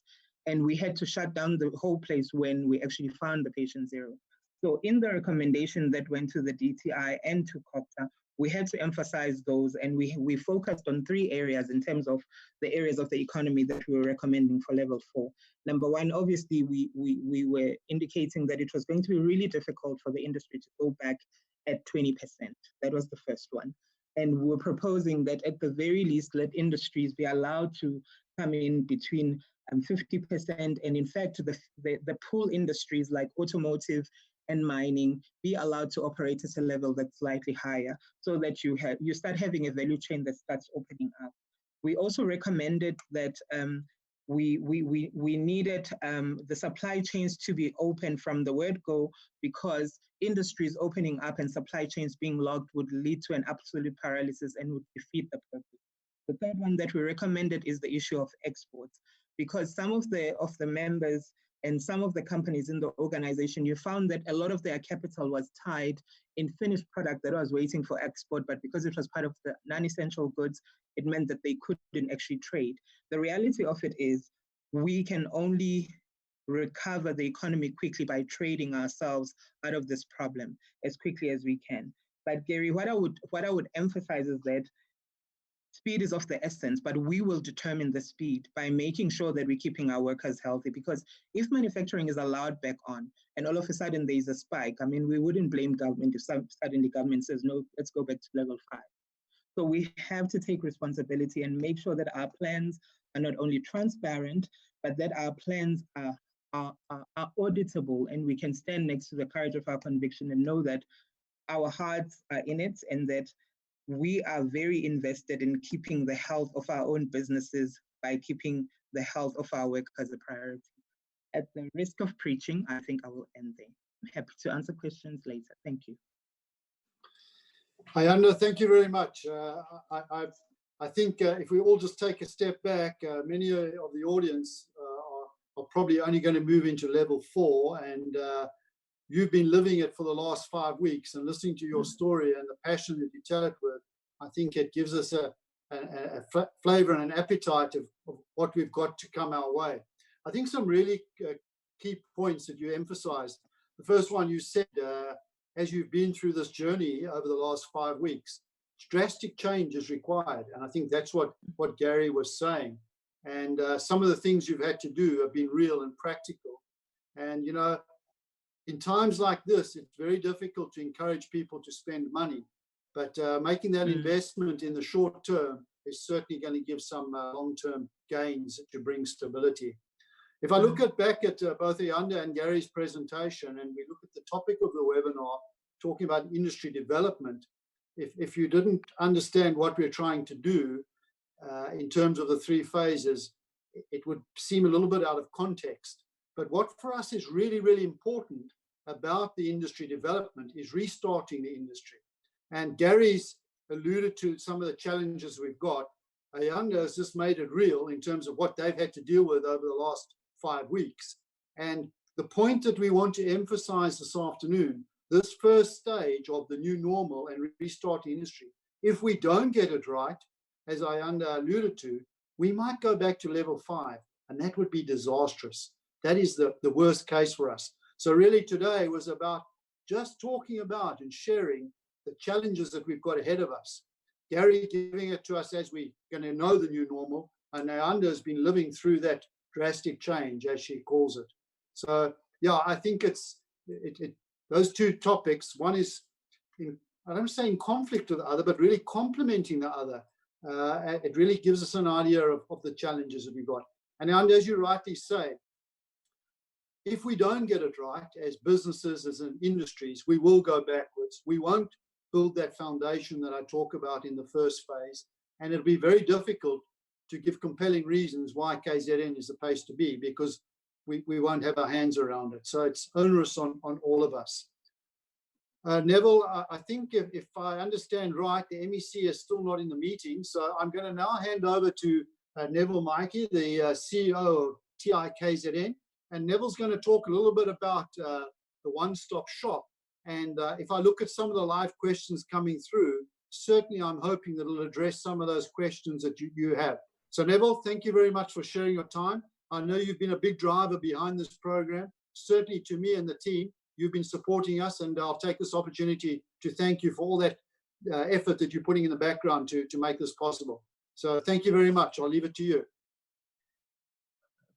And we had to shut down the whole place when we actually found the patient 0. So in the recommendation that went to the DTI and to COPTA, we had to emphasize those, and we focused on 3 areas in terms of the areas of the economy that we were recommending for level 4. Number 1, obviously, we were indicating that it was going to be really difficult for the industry to go back at 20%. That was the first one. And we were proposing that at the very least, let industries be allowed to come in between 50%, and in fact, the pool industries like automotive and mining be allowed to operate at a level that's slightly higher, so that you start having a value chain that starts opening up. We also recommended that we needed the supply chains to be open from the word go, because industries opening up and supply chains being locked would lead to an absolute paralysis and would defeat the purpose. The third one that we recommended is the issue of exports, because some of the members and some of the companies in the organization, you found that a lot of their capital was tied in finished product that was waiting for export, but because it was part of the non-essential goods, it meant that they couldn't actually trade. The reality of it is we can only recover the economy quickly by trading ourselves out of this problem as quickly as we can. But Gary, what I would emphasize is that speed is of the essence, but we will determine the speed by making sure that we're keeping our workers healthy. Because if manufacturing is allowed back on and all of a sudden there's a spike, I mean, we wouldn't blame government if suddenly government says, no, let's go back to level 5. So we have to take responsibility and make sure that our plans are not only transparent, but that our plans are auditable, and we can stand next to the courage of our conviction and know that our hearts are in it, and that we are very invested in keeping the health of our own businesses by keeping the health of our workers a priority. At the risk of preaching, I think I will end there. I'm happy to answer questions later. Thank you. Ayanda, thank you very much. I think if we all just take a step back, many of the audience are probably only going to move into level 4, and you've been living it for the last 5 weeks, and listening to your story and the passion that you tell it with, I think it gives us a flavor and an appetite of what we've got to come our way. I think some really key points that you emphasized. The first one you said, as you've been through this journey over the last 5 weeks, drastic change is required. And I think that's what Gary was saying. And some of the things you've had to do have been real and practical. And, you know, in times like this, it's very difficult to encourage people to spend money. But making that investment in the short term is certainly going to give some long-term gains to bring stability. If I look back at both Ayanda and Gary's presentation, and we look at the topic of the webinar, talking about industry development, if you didn't understand what we're trying to do in terms of the 3 phases, it would seem a little bit out of context. But what for us is really, really important about the industry development is restarting the industry. And Gary's alluded to some of the challenges we've got. Ayanda has just made it real in terms of what they've had to deal with over the last 5 weeks. And the point that we want to emphasize this afternoon, this first stage of the new normal and restart the industry, if we don't get it right, as Ayanda alluded to, we might go back to level 5, and that would be disastrous. That is the worst case for us. So really today was about just talking about and sharing the challenges that we've got ahead of us. Gary giving it to us as we're going to know the new normal, and Ayanda has been living through that drastic change, as she calls it. So yeah, I think those 2 topics, one is, I don't say in conflict with the other, but really complementing the other. It really gives us an idea of the challenges that we've got. And as you rightly say, if we don't get it right as businesses, as in industries, we will go backwards. We won't build that foundation that I talk about in the first phase. And it'll be very difficult to give compelling reasons why KZN is the place to be, because we won't have our hands around it. So it's onerous on all of us. Neville, I think if I understand right, the MEC is still not in the meeting. So I'm going to now hand over to Neville Mikey, the CEO of TIKZN. And Neville's going to talk a little bit about the one-stop shop. And if I look at some of the live questions coming through, certainly I'm hoping that it'll address some of those questions that you have. So Neville, thank you very much for sharing your time. I know you've been a big driver behind this program. Certainly to me and the team, you've been supporting us, and I'll take this opportunity to thank you for all that effort that you're putting in the background to make this possible. So thank you very much. I'll leave it to you.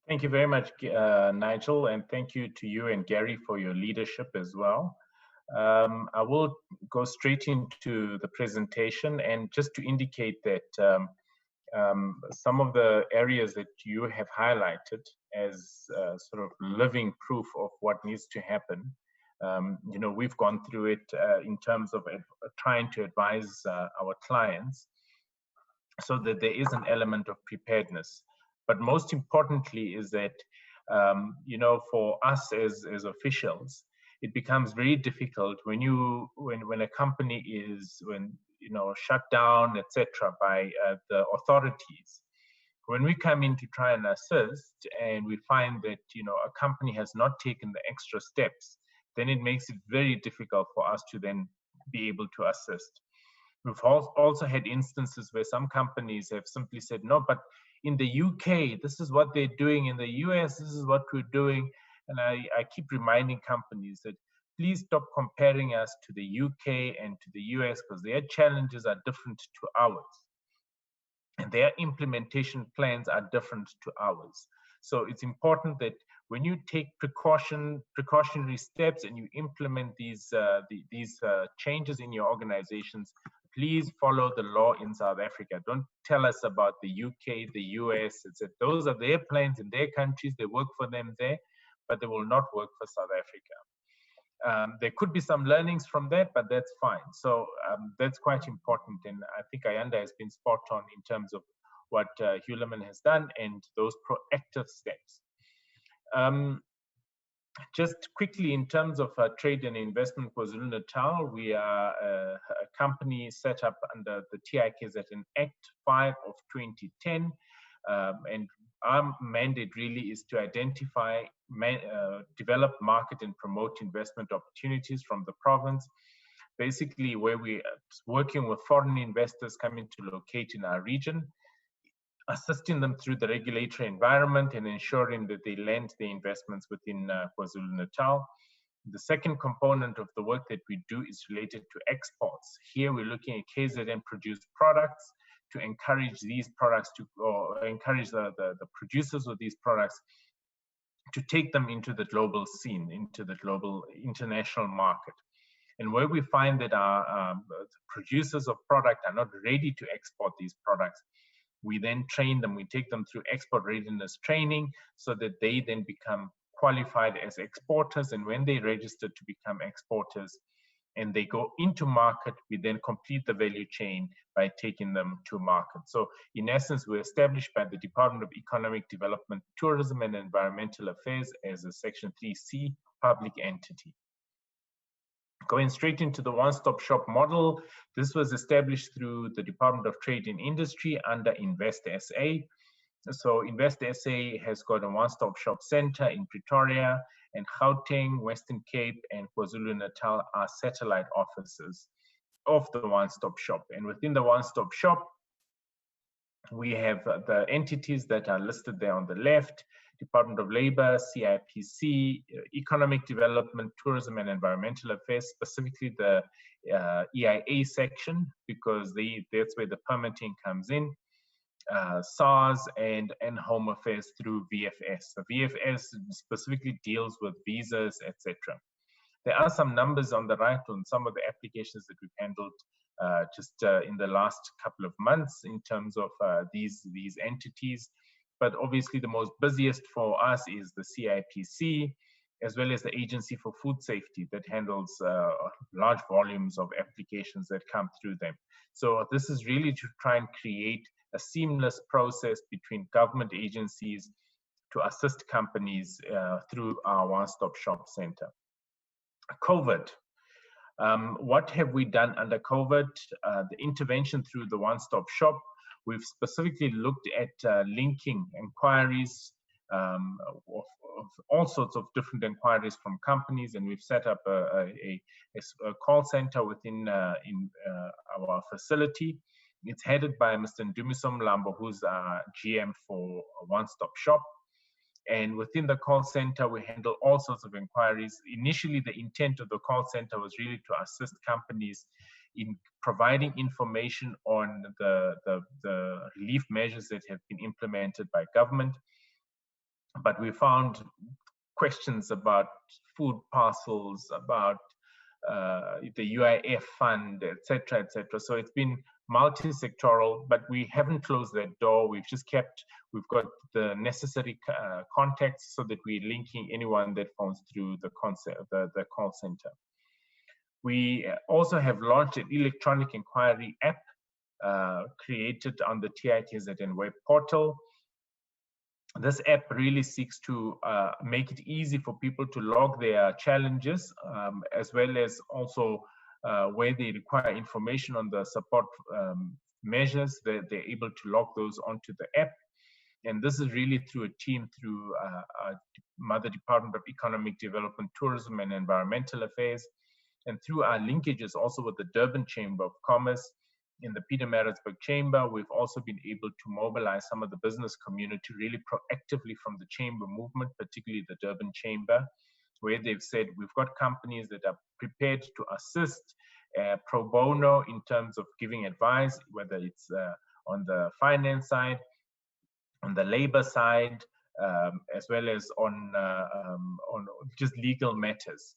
Thank you very much, Nigel, and thank you to you and Gary for your leadership as well. I will go straight into the presentation, and just to indicate that some of the areas that you have highlighted as sort of living proof of what needs to happen. You know, we've gone through it in terms of trying to advise our clients so that there is an element of preparedness. But most importantly is that, you know, for us as officials, it becomes very difficult when a company is, you know, shut down, etc., by the authorities. When we come in to try and assist, and we find that, you know, a company has not taken the extra steps, then it makes it very difficult for us to then be able to assist. We've also had instances where some companies have simply said, no, but in the UK, this is what they're doing. In the US, this is what we're doing. And I keep reminding companies that please stop comparing us to the UK and to the US, because their challenges are different to ours. And their implementation plans are different to ours. So it's important that when you take precautionary steps and you implement these changes in your organizations, please follow the law in South Africa. Don't tell us about the UK, the US. Those are their plans in their countries. They work for them there, but they will not work for South Africa. There could be some learnings from that, but that's fine. So that's quite important. And I think Ayanda has been spot on in terms of what Hulamin has done and those proactive steps. Just quickly, in terms of trade and investment KwaZulu-Natal, we are a company set up under the TIKZN Act 5 of 2010. And our mandate really is to identify, develop, market, and promote investment opportunities from the province. Basically, where we are working with foreign investors coming to locate in our region, assisting them through the regulatory environment and ensuring that they land their investments within KwaZulu-Natal. The second component of the work that we do is related to exports. Here we're looking at KZN produced products to encourage these products or encourage the producers of these products to take them into the global scene, into the global international market. And where we find that our producers of product are not ready to export these products, we then train them, we take them through export readiness training so that they then become qualified as exporters. And when they register to become exporters and they go into market, we then complete the value chain by taking them to market. So in essence, we're established by the Department of Economic Development, Tourism and Environmental Affairs as a Section 3C public entity. Going straight into the one-stop shop model, this was established through the Department of Trade and Industry under Invest SA. So Invest SA has got a one-stop shop center in Pretoria, and Gauteng, Western Cape, and KwaZulu-Natal are satellite offices of the one-stop shop. And within the one-stop shop, we have the entities that are listed there on the left: Department of Labor, CIPC, Economic Development, Tourism and Environmental Affairs, specifically the EIA section, because that's where the permitting comes in, SARS, and Home Affairs through VFS. The VFS specifically deals with visas, etc. There are some numbers on the right on some of the applications that we've handled just in the last couple of months in terms of these entities. But obviously the most busiest for us is the CIPC, as well as the Agency for Food Safety that handles large volumes of applications that come through them. So this is really to try and create a seamless process between government agencies to assist companies through our one-stop shop center. COVID. What have we done under COVID? The intervention through the one-stop shop. We've specifically looked at linking inquiries of all sorts of different inquiries from companies, and we've set up a call center within our facility. It's headed by Mr. Ndumiso Mlambo, who's our GM for One Stop Shop. And within the call center, we handle all sorts of inquiries. Initially, the intent of the call center was really to assist companies in providing information on the relief measures that have been implemented by government. But we found questions about food parcels, about the UIF fund, etc., etc. So it's been multi-sectoral, but we haven't closed that door. We've got the necessary contacts so that we're linking anyone that phones through the call center. We also have launched an electronic inquiry app created on the TIKZN web portal. This app really seeks to make it easy for people to log their challenges, as well as also where they require information on the support measures, that they're able to log those onto the app. And this is really through a team through Mother Department of Economic Development, Tourism and Environmental Affairs, and through our linkages also with the Durban Chamber of Commerce. In the Pietermaritzburg Chamber, we've also been able to mobilize some of the business community really proactively from the chamber movement, particularly the Durban Chamber, where they've said we've got companies that are prepared to assist pro bono in terms of giving advice, whether it's on the finance side, on the labor side, as well as on just legal matters.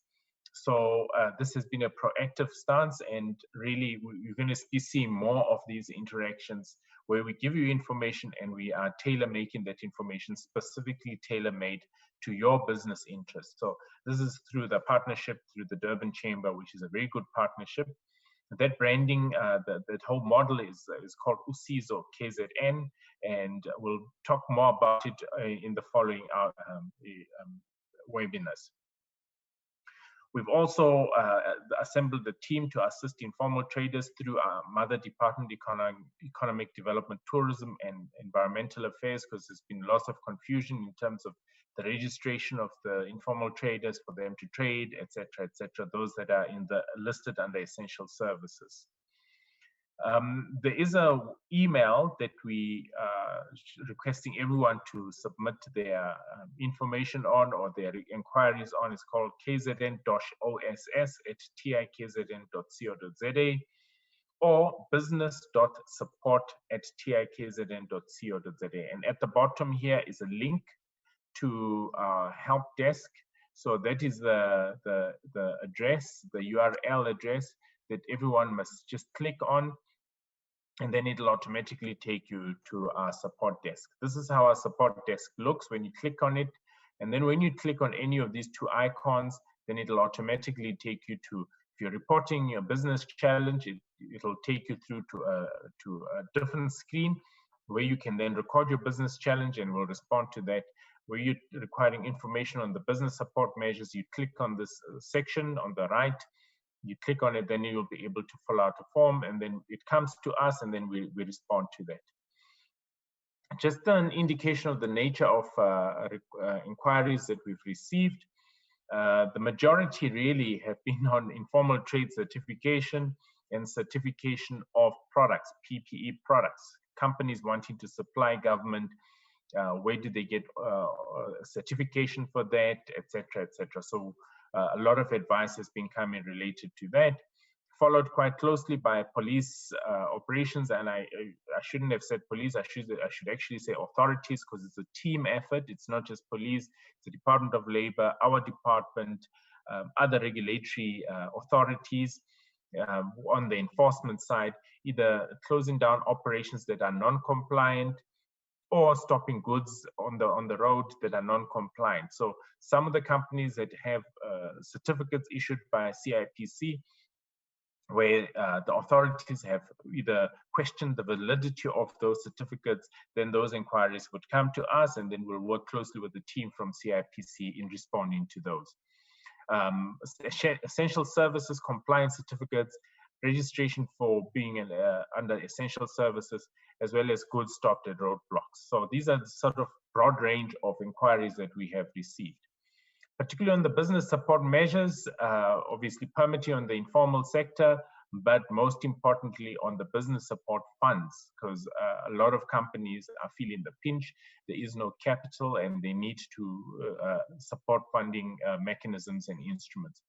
So this has been a proactive stance, and really you're going to be seeing more of these interactions where we give you information and we are tailor-making that information specifically tailor-made to your business interests. So this is through the partnership through the Durban Chamber, which is a very good partnership. That branding, that whole model is called Usizo KZN, and we'll talk more about it in the following webinars. We've also assembled a team to assist informal traders through our Mother Department Economic Development, Tourism and Environmental Affairs, because there's been lots of confusion in terms of the registration of the informal traders for them to trade, etc., those that are listed under essential services. There is an email that we are requesting everyone to submit their information on or their inquiries on. It's called kzn-oss@tikzn.co.za or business.support@tikzn.co.za. And at the bottom here is a link to our help desk. So that is the address, the URL address that everyone must just click on, and then it'll automatically take you to our support desk. This is how our support desk looks when you click on it. And then when you click on any of these two icons, then it'll automatically take you to, if you're reporting your business challenge, it'll take you through to a different screen where you can then record your business challenge and we'll respond to that. Where you're requiring information on the business support measures, you click on this section on the right, you click on it, then you'll be able to fill out a form, and then it comes to us, and then we respond to that. Just an indication of the nature of inquiries that we've received. The majority really have been on informal trade certification and certification of products, PPE products. Companies wanting to supply government, where do they get certification for that, etc., etc. So a lot of advice has been coming related to that, followed quite closely by police operations. And I shouldn't have said police, I should actually say authorities, because it's a team effort. It's not just police, it's the Department of Labor, our department, other regulatory authorities on the enforcement side, either closing down operations that are non-compliant or stopping goods on the road that are non-compliant. So some of the companies that have certificates issued by CIPC, where the authorities have either questioned the validity of those certificates, then those inquiries would come to us, and then we'll work closely with the team from CIPC in responding to those. Essential services, compliance certificates, registration for being under essential services, as well as goods stopped at roadblocks. So these are the sort of broad range of inquiries that we have received. Particularly on the business support measures, obviously permitting on the informal sector, but most importantly on the business support funds, because a lot of companies are feeling the pinch. There is no capital and they need to support funding mechanisms and instruments.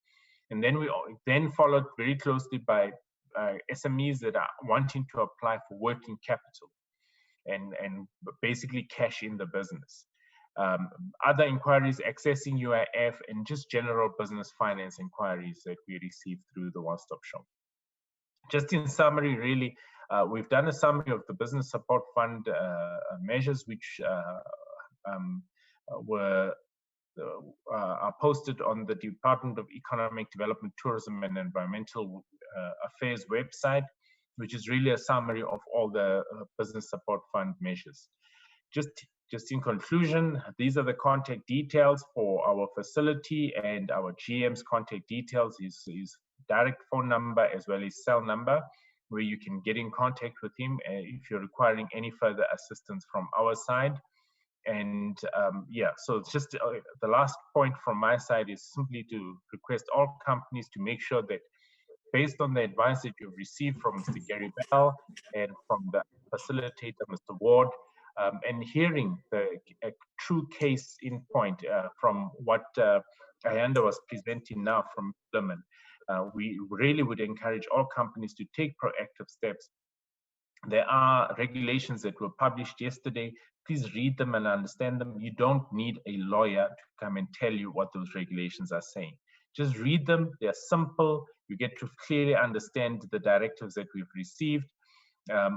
And then we then followed very closely by SMEs that are wanting to apply for working capital and basically cash in the business. Other inquiries accessing UIF and just general business finance inquiries that we receive through the one-stop shop. Just in summary, really, We've done a summary of the Business Support Fund measures, which are posted on the Department of Economic Development, Tourism and Environmental Affairs website, which is really a summary of all the Business Support Fund measures. Just in conclusion, these are the contact details for our facility, and our GM's contact details is direct phone number as well as cell number, where you can get in contact with him if you're requiring any further assistance from our side. And yeah, so it's just the last point from my side is simply to request all companies to make sure that, based on the advice that you've received from Mr. Gary Bell and from the facilitator, Mr. Ward, and hearing a true case in point from what Ayanda was presenting now from Hulamin, we really would encourage all companies to take proactive steps. There are regulations that were published yesterday. Please read them and understand them. You don't need a lawyer to come and tell you what those regulations are saying. Just read them. They're simple. You get to clearly understand the directives that we've received.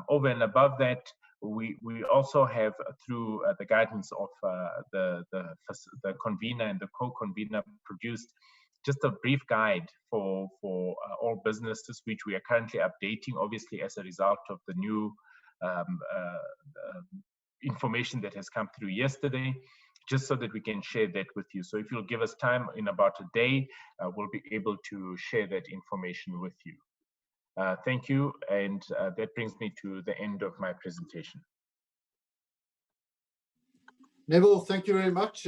Over and above that, we also have, through the guidance of the convener and the co-convener, produced just a brief guide for all businesses, which we are currently updating, obviously as a result of the new information that has come through yesterday, just so that we can share that with you. So if you'll give us time, in about a day, we'll be able to share that information with you. Thank you, and that brings me to the end of my presentation. Neville, thank you very much.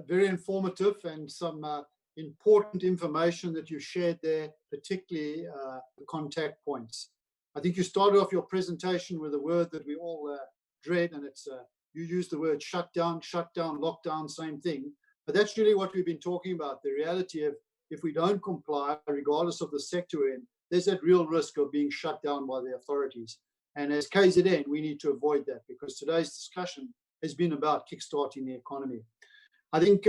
Very informative, and some important information that you shared there, particularly the contact points. I think you started off your presentation with a word that we all dread, and it's you used the word shutdown, lockdown, same thing. But that's really what we've been talking about, the reality of if we don't comply, regardless of the sector we're in, there's that real risk of being shut down by the authorities. And as KZN, we need to avoid that, because today's discussion has been about kickstarting the economy. I think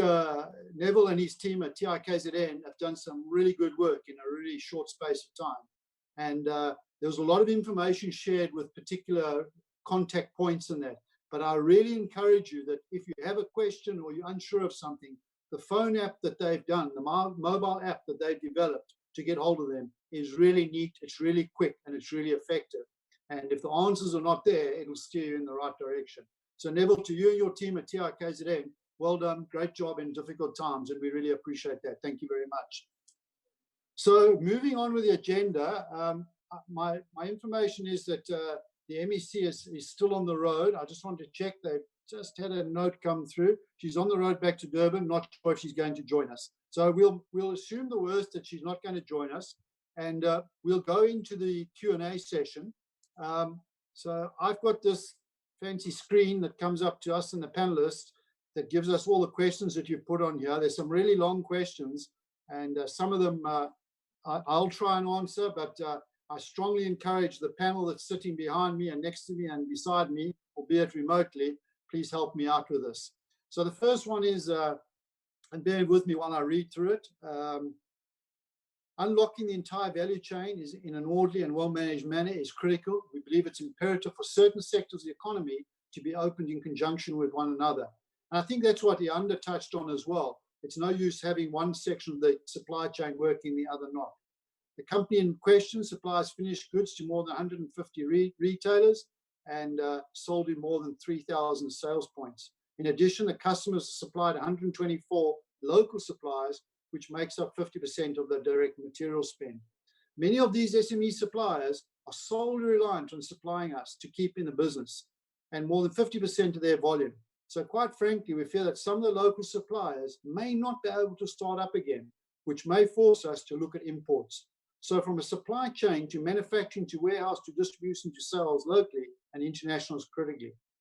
Neville and his team at TIKZN have done some really good work in a really short space of time. And there was a lot of information shared with particular contact points in that. But I really encourage you that if you have a question or you're unsure of something, the phone app that they've done, the mobile app that they've developed to get hold of them is really neat, it's really quick, and it's really effective. And if the answers are not there, it'll steer you in the right direction. So Neville, to you and your team at TIKZN, well done, great job in difficult times, and we really appreciate that. Thank you very much. So moving on with the agenda, my information is that the MEC is still on the road. I just wanted to check. They've just had a note come through. She's on the road back to Durban, not sure if she's going to join us. So we'll assume the worst, that she's not going to join us, and we'll go into the Q&A session. So I've got this fancy screen that comes up to us and the panelists that gives us all the questions that you've put on here. There's some really long questions, and some of them I'll try and answer, but I strongly encourage the panel that's sitting behind me and next to me and beside me, albeit remotely, please help me out with this. So the first one is, and bear with me while I read through it, unlocking the entire value chain is in an orderly and well-managed manner is critical. We believe it's imperative for certain sectors of the economy to be opened in conjunction with one another. And I think that's what Ayanda touched on as well. It's no use having one section of the supply chain working, the other not. The company in question supplies finished goods to more than 150 retailers and sold in more than 3,000 sales points. In addition, the customers supplied 124 local suppliers, which makes up 50% of the direct material spend. Many of these SME suppliers are solely reliant on supplying us to keep in the business, and more than 50% of their volume. So quite frankly, we feel that some of the local suppliers may not be able to start up again, which may force us to look at imports. So from a supply chain to manufacturing to warehouse to distribution to sales locally and international is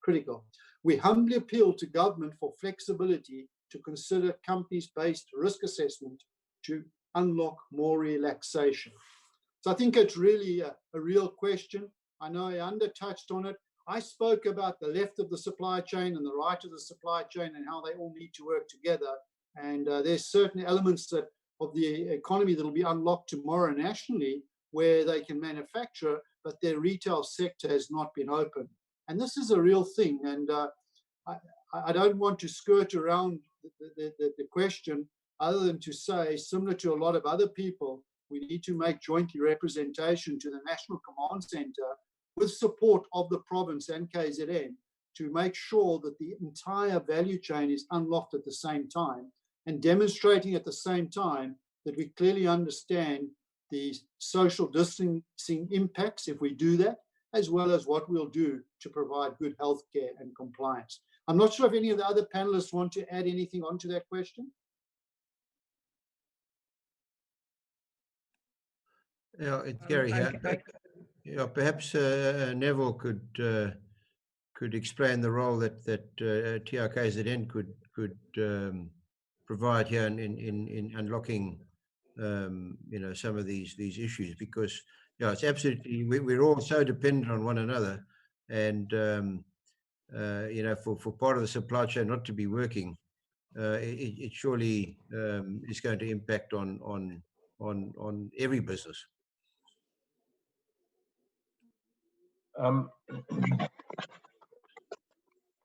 critical. We humbly appeal to government for flexibility to consider companies-based risk assessment to unlock more relaxation. So I think it's really a real question. I know Ayanda touched on it. I spoke about the left of the supply chain and the right of the supply chain and how they all need to work together. And there's certain elements of the economy that will be unlocked tomorrow nationally where they can manufacture, but their retail sector has not been open. And this is a real thing. And I don't want to skirt around the question other than to say, similar to a lot of other people, we need to make jointly representation to the National Command Center with support of the province and KZN to make sure that the entire value chain is unlocked at the same time, and demonstrating at the same time that we clearly understand the social distancing impacts if we do that, as well as what we'll do to provide good healthcare and compliance. I'm not sure if any of the other panelists want to add anything onto that question. Yeah, Gary here. Yeah, perhaps Neville could explain the role that TRKZN could provide here in unlocking some of these issues, because it's absolutely we're all so dependent on one another, and for part of the supply chain not to be working, it surely is going to impact on every business.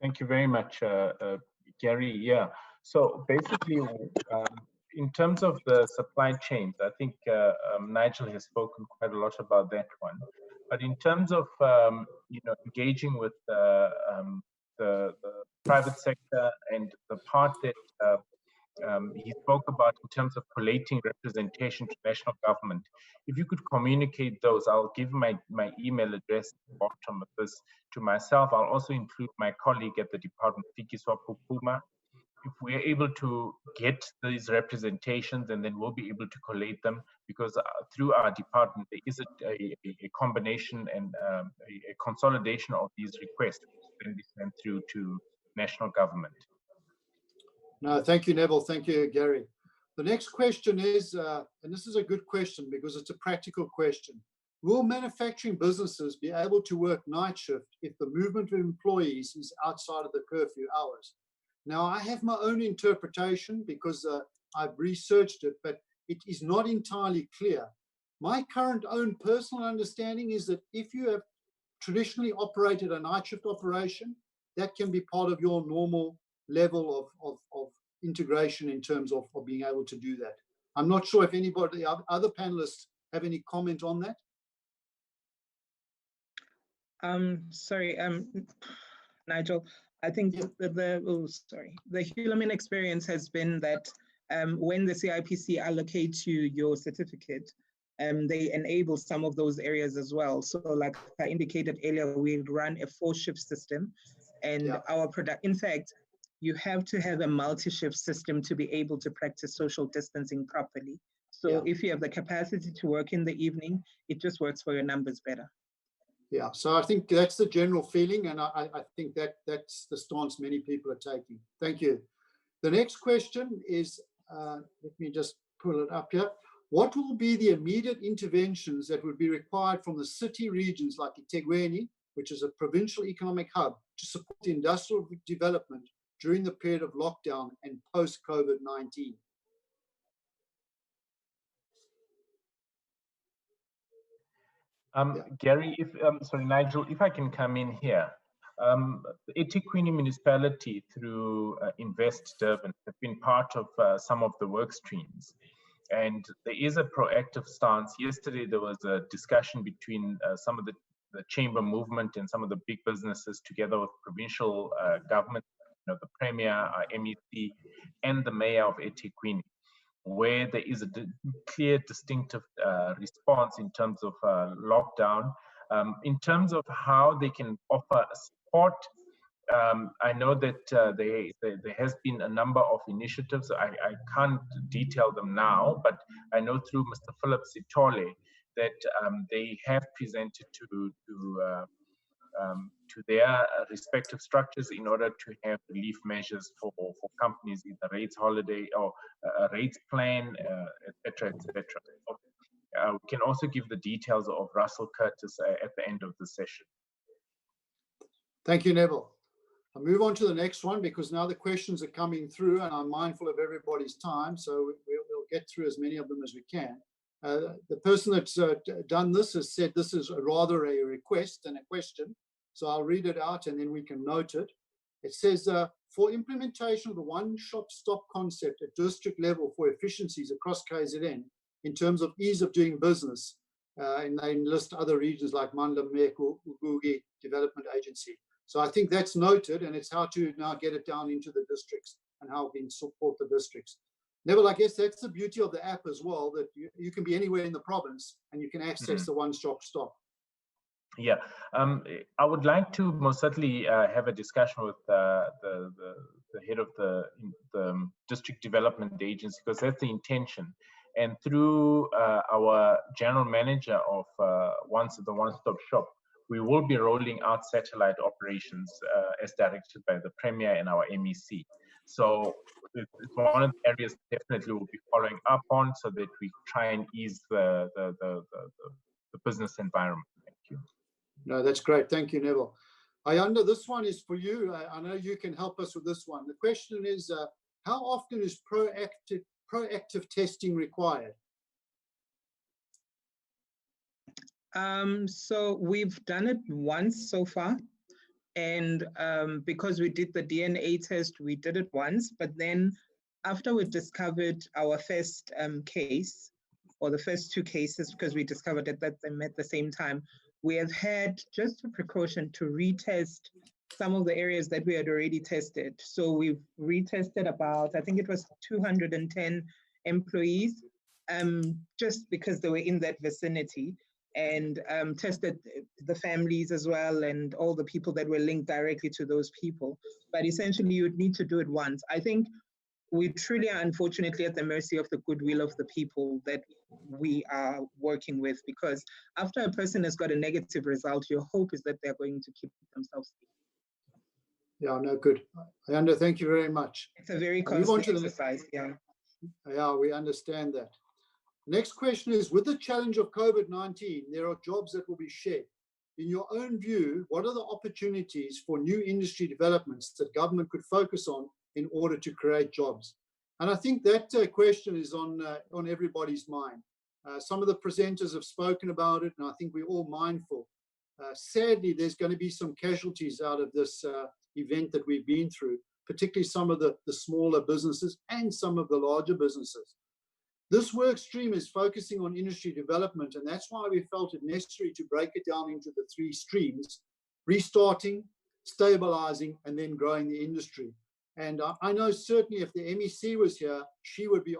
Thank you very much, Gary. Yeah, so basically, in terms of the supply chains, I think Nigel has spoken quite a lot about that one. But in terms of engaging with the private sector and the part that he spoke about in terms of collating representation to national government, if you could communicate those, I'll give my email address at the bottom of this to myself. I'll also include my colleague at the department, Fikiswa Pupuma. If we're able to get these representations, and then we'll be able to collate them, because through our department, there is a combination and a consolidation of these requests, which then be sent through to national government. No, thank you, Neville. Thank you, Gary. The next question is, and this is a good question because it's a practical question. Will manufacturing businesses be able to work night shift if the movement of employees is outside of the curfew hours? Now, I have my own interpretation because I've researched it, but it is not entirely clear. My current own personal understanding is that if you have traditionally operated a night shift operation, that can be part of your normal level of integration in terms of being able to do that. I'm not sure if anybody, other panelists, have any comment on that. Sorry, Nigel. I think the Hulamin experience has been that when the CIPC allocates you your certificate, they enable some of those areas as well. So like I indicated earlier, we run a 4-shift system, and our product, in fact, you have to have a multi-shift system to be able to practice social distancing properly. So if you have the capacity to work in the evening, it just works for your numbers better. Yeah, so I think that's the general feeling, and I think that's the stance many people are taking. Thank you. The next question is, let me just pull it up here. What will be the immediate interventions that would be required from the city regions like eThekwini, which is a provincial economic hub, to support industrial development during the period of lockdown and post-COVID-19? Gary, sorry, Nigel, if I can come in here. The eThekwini municipality through Invest Durban have been part of some of the work streams, and there is a proactive stance. Yesterday there was a discussion between some of the chamber movement and some of the big businesses together with provincial government, the Premier, MEC, and the Mayor of eThekwini, where there is a clear, distinctive response in terms of lockdown. In terms of how they can offer support, I know that there has been a number of initiatives. I can't detail them now, but I know through Mr. Philip Sitole that they have presented to their respective structures in order to have relief measures for companies, either rates holiday or a rates plan, etc., etc. We can also give the details of Russell Curtis at the end of the session. Thank you, Neville. I'll move on to the next one because now the questions are coming through and I'm mindful of everybody's time, so we'll get through as many of them as we can. The person that's done this has said this is rather a request than a question. So I'll read it out and then we can note it. It says, for implementation of the one-shop-stop concept at district level for efficiencies across KZN in terms of ease of doing business, and they list other regions like Mandla, Meko, Ugugi Development Agency. So I think that's noted, and it's how to now get it down into the districts and how we can support the districts. Neville, I guess that's the beauty of the app as well, that you can be anywhere in the province and you can access the one-stop-stop. Yeah, I would like to most certainly have a discussion with the head of the district development agency, because that's the intention. And through our general manager of the one-stop shop, we will be rolling out satellite operations as directed by the Premier and our MEC. So it's one of the areas definitely we'll be following up on, so that we try and ease the business environment. Thank you. No, that's great. Thank you, Neville. Ayanda, this one is for you. I know you can help us with this one. The question is, how often is proactive testing required? So we've done it once so far. And because we did the DNA test, we did it once. But then after we discovered our first case, or the first two cases, because we discovered that them at the same time, we have had just a precaution to retest some of the areas that we had already tested. So we've retested about, I think it was 210 employees, just because they were in that vicinity, and tested the families as well and all the people that were linked directly to those people. But essentially, you would need to do it once. I think we truly are unfortunately at the mercy of the goodwill of the people that we are working with, because after a person has got a negative result, your hope is that they're going to keep themselves safe. Yeah, no, good. Ayanda, thank you very much. It's a very costly exercise, yeah. Yeah, we understand that. Next question is, with the challenge of COVID-19, there are jobs that will be shed. In your own view, what are the opportunities for new industry developments that government could focus on in order to create jobs? And I think that question is on everybody's mind. Some of the presenters have spoken about it, and I think we're all mindful. Sadly, there's going to be some casualties out of this event that we've been through, particularly some of the smaller businesses and some of the larger businesses. This work stream is focusing on industry development, and that's why we felt it necessary to break it down into the three streams: restarting, stabilizing, and then growing the industry. And I know certainly if the MEC was here, she would be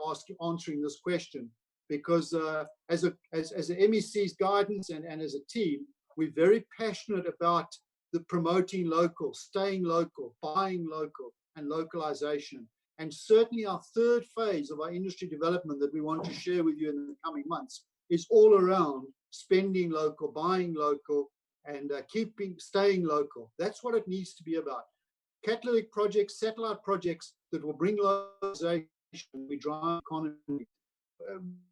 answering this question, because as a MEC's guidance and as a team, we're very passionate about the promoting local, staying local, buying local, and localization. And certainly our third phase of our industry development that we want to share with you in the coming months is all around spending local, buying local, and staying local. That's what it needs to be about. Catalytic projects, satellite projects that will bring localization, we drive economy.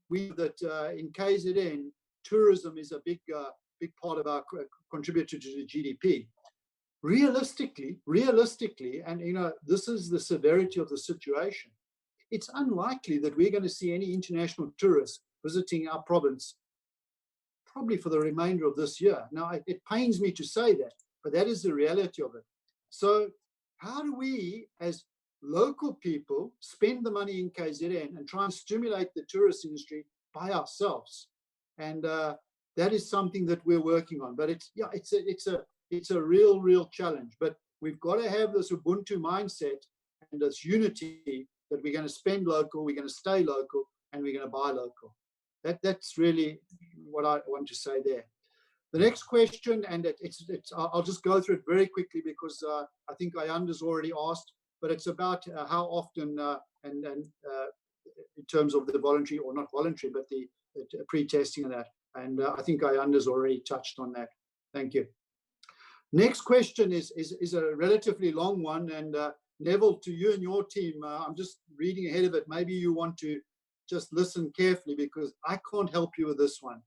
In KZN, tourism is a big part of our contributor to the GDP. Realistically, and this is the severity of the situation, it's unlikely that we're going to see any international tourists visiting our province probably for the remainder of this year. Now, it pains me to say that, but that is the reality of it. So how do we, as local people, spend the money in KZN and try and stimulate the tourist industry by ourselves? And that is something that we're working on. But it's a real challenge. But we've got to have this Ubuntu mindset and this unity that we're going to spend local, we're going to stay local, and we're going to buy local. That's really what I want to say there. The next question, and I'll just go through it very quickly because I think Ayanda's already asked, but it's about how often and in terms of the voluntary or not voluntary, but the pre-testing of that. And I think Ayanda's already touched on that. Thank you. Next question is a relatively long one, and Neville, to you and your team, I'm just reading ahead of it. Maybe you want to just listen carefully because I can't help you with this one.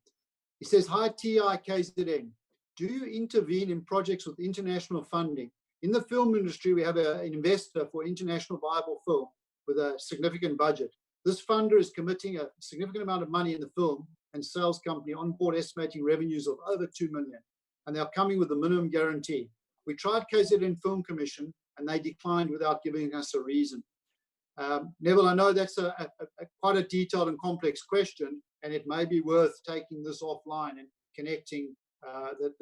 He says, hi, TI KZN. Do you intervene in projects with international funding? In the film industry, we have an investor for international viable film with a significant budget. This funder is committing a significant amount of money in the film and sales company on board, estimating revenues of over 2 million. And they're coming with a minimum guarantee. We tried KZN Film Commission and they declined without giving us a reason. Neville, I know that's quite a detailed and complex question, and it may be worth taking this offline and connecting. The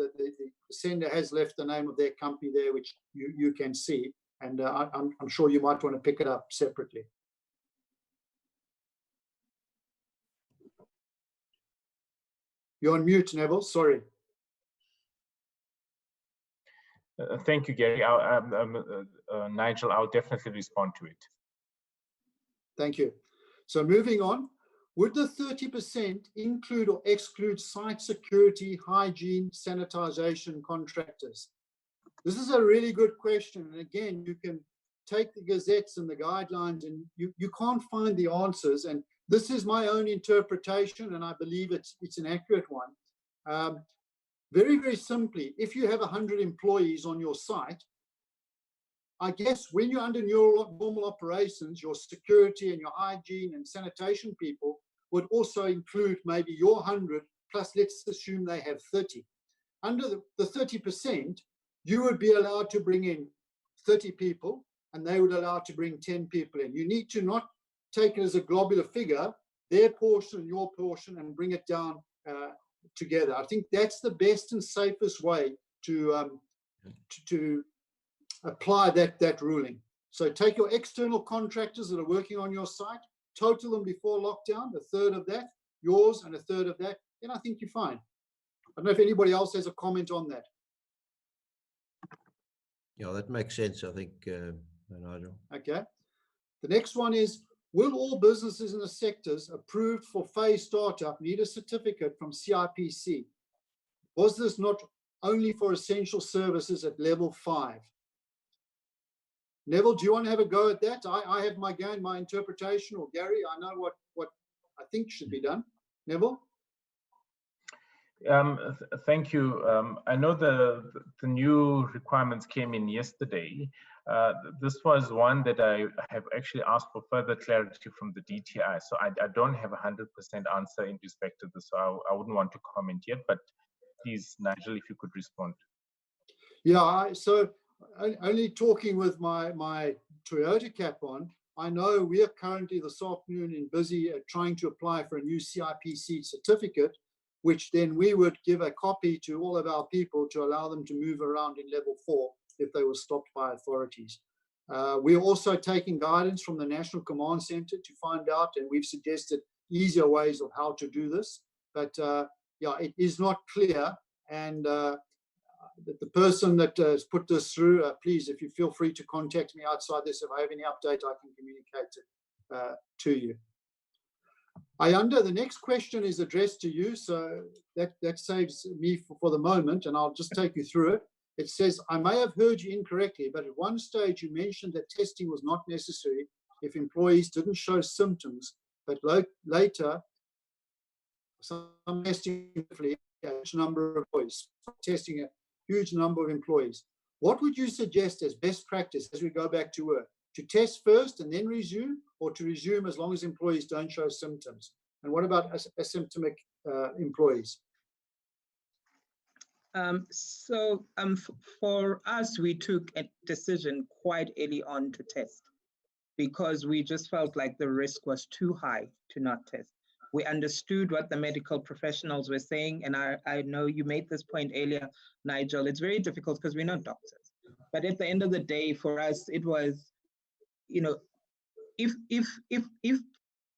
sender has left the name of their company there, which you can see, and I'm sure you might want to pick it up separately. You're on mute, Neville. Sorry. Thank you, Gary. Nigel, I'll definitely respond to it. Thank you. So moving on, would the 30% include or exclude site security, hygiene, sanitization contractors? This is a really good question. And again, you can take the gazettes and the guidelines and you can't find the answers. And this is my own interpretation, and I believe it's an accurate one. Very, very simply, if you have 100 employees on your site, I guess when you're under normal operations, your security and your hygiene and sanitation people would also include maybe your 100, plus let's assume they have 30. Under the 30%, you would be allowed to bring in 30 people, and they would allow to bring 10 people in. You need to not take it as a globular figure, their portion and your portion, and bring it down together. I think that's the best and safest way to apply that ruling. So take your external contractors that are working on your site, total them before lockdown, a third of that, yours and a third of that, then I think you're fine. I don't know if anybody else has a comment on that. Yeah, that makes sense, I think, Nigel. Okay. The next one is, will all businesses in the sectors approved for phase startup need a certificate from CIPC? Was this not only for essential services at level 5? Neville, do you want to have a go at that? I have my interpretation, or Gary, I know what I think should be done. Neville? Thank you. I know the new requirements came in yesterday. This was one that I have actually asked for further clarity from the DTI. So I don't have a 100% answer in respect to this. So I wouldn't want to comment yet, but please, Nigel, if you could respond. Yeah, so only talking with my Toyota cap on, I know we are currently this afternoon busy trying to apply for a new CIPC certificate, which then we would give a copy to all of our people to allow them to move around in level 4 if they were stopped by authorities. We're also taking guidance from the National Command Center to find out, and we've suggested easier ways of how to do this. But yeah, it is not clear, and the person that has put this through, please, if you feel free to contact me outside this, if I have any update, I can communicate it to you. Ayanda, the next question is addressed to you, so that saves me for the moment, and I'll just take you through it. It says, I may have heard you incorrectly, but at one stage you mentioned that testing was not necessary if employees didn't show symptoms, but later, some testing a huge number of employees, testing a huge number of employees. What would you suggest as best practice as we go back to work? To test first and then resume, or to resume as long as employees don't show symptoms? And what about asymptomatic employees? For us, we took a decision quite early on to test because we just felt like the risk was too high to not test. We understood what the medical professionals were saying, and I know you made this point earlier, Nigel. It's very difficult because we're not doctors. But at the end of the day, for us, it was, you know,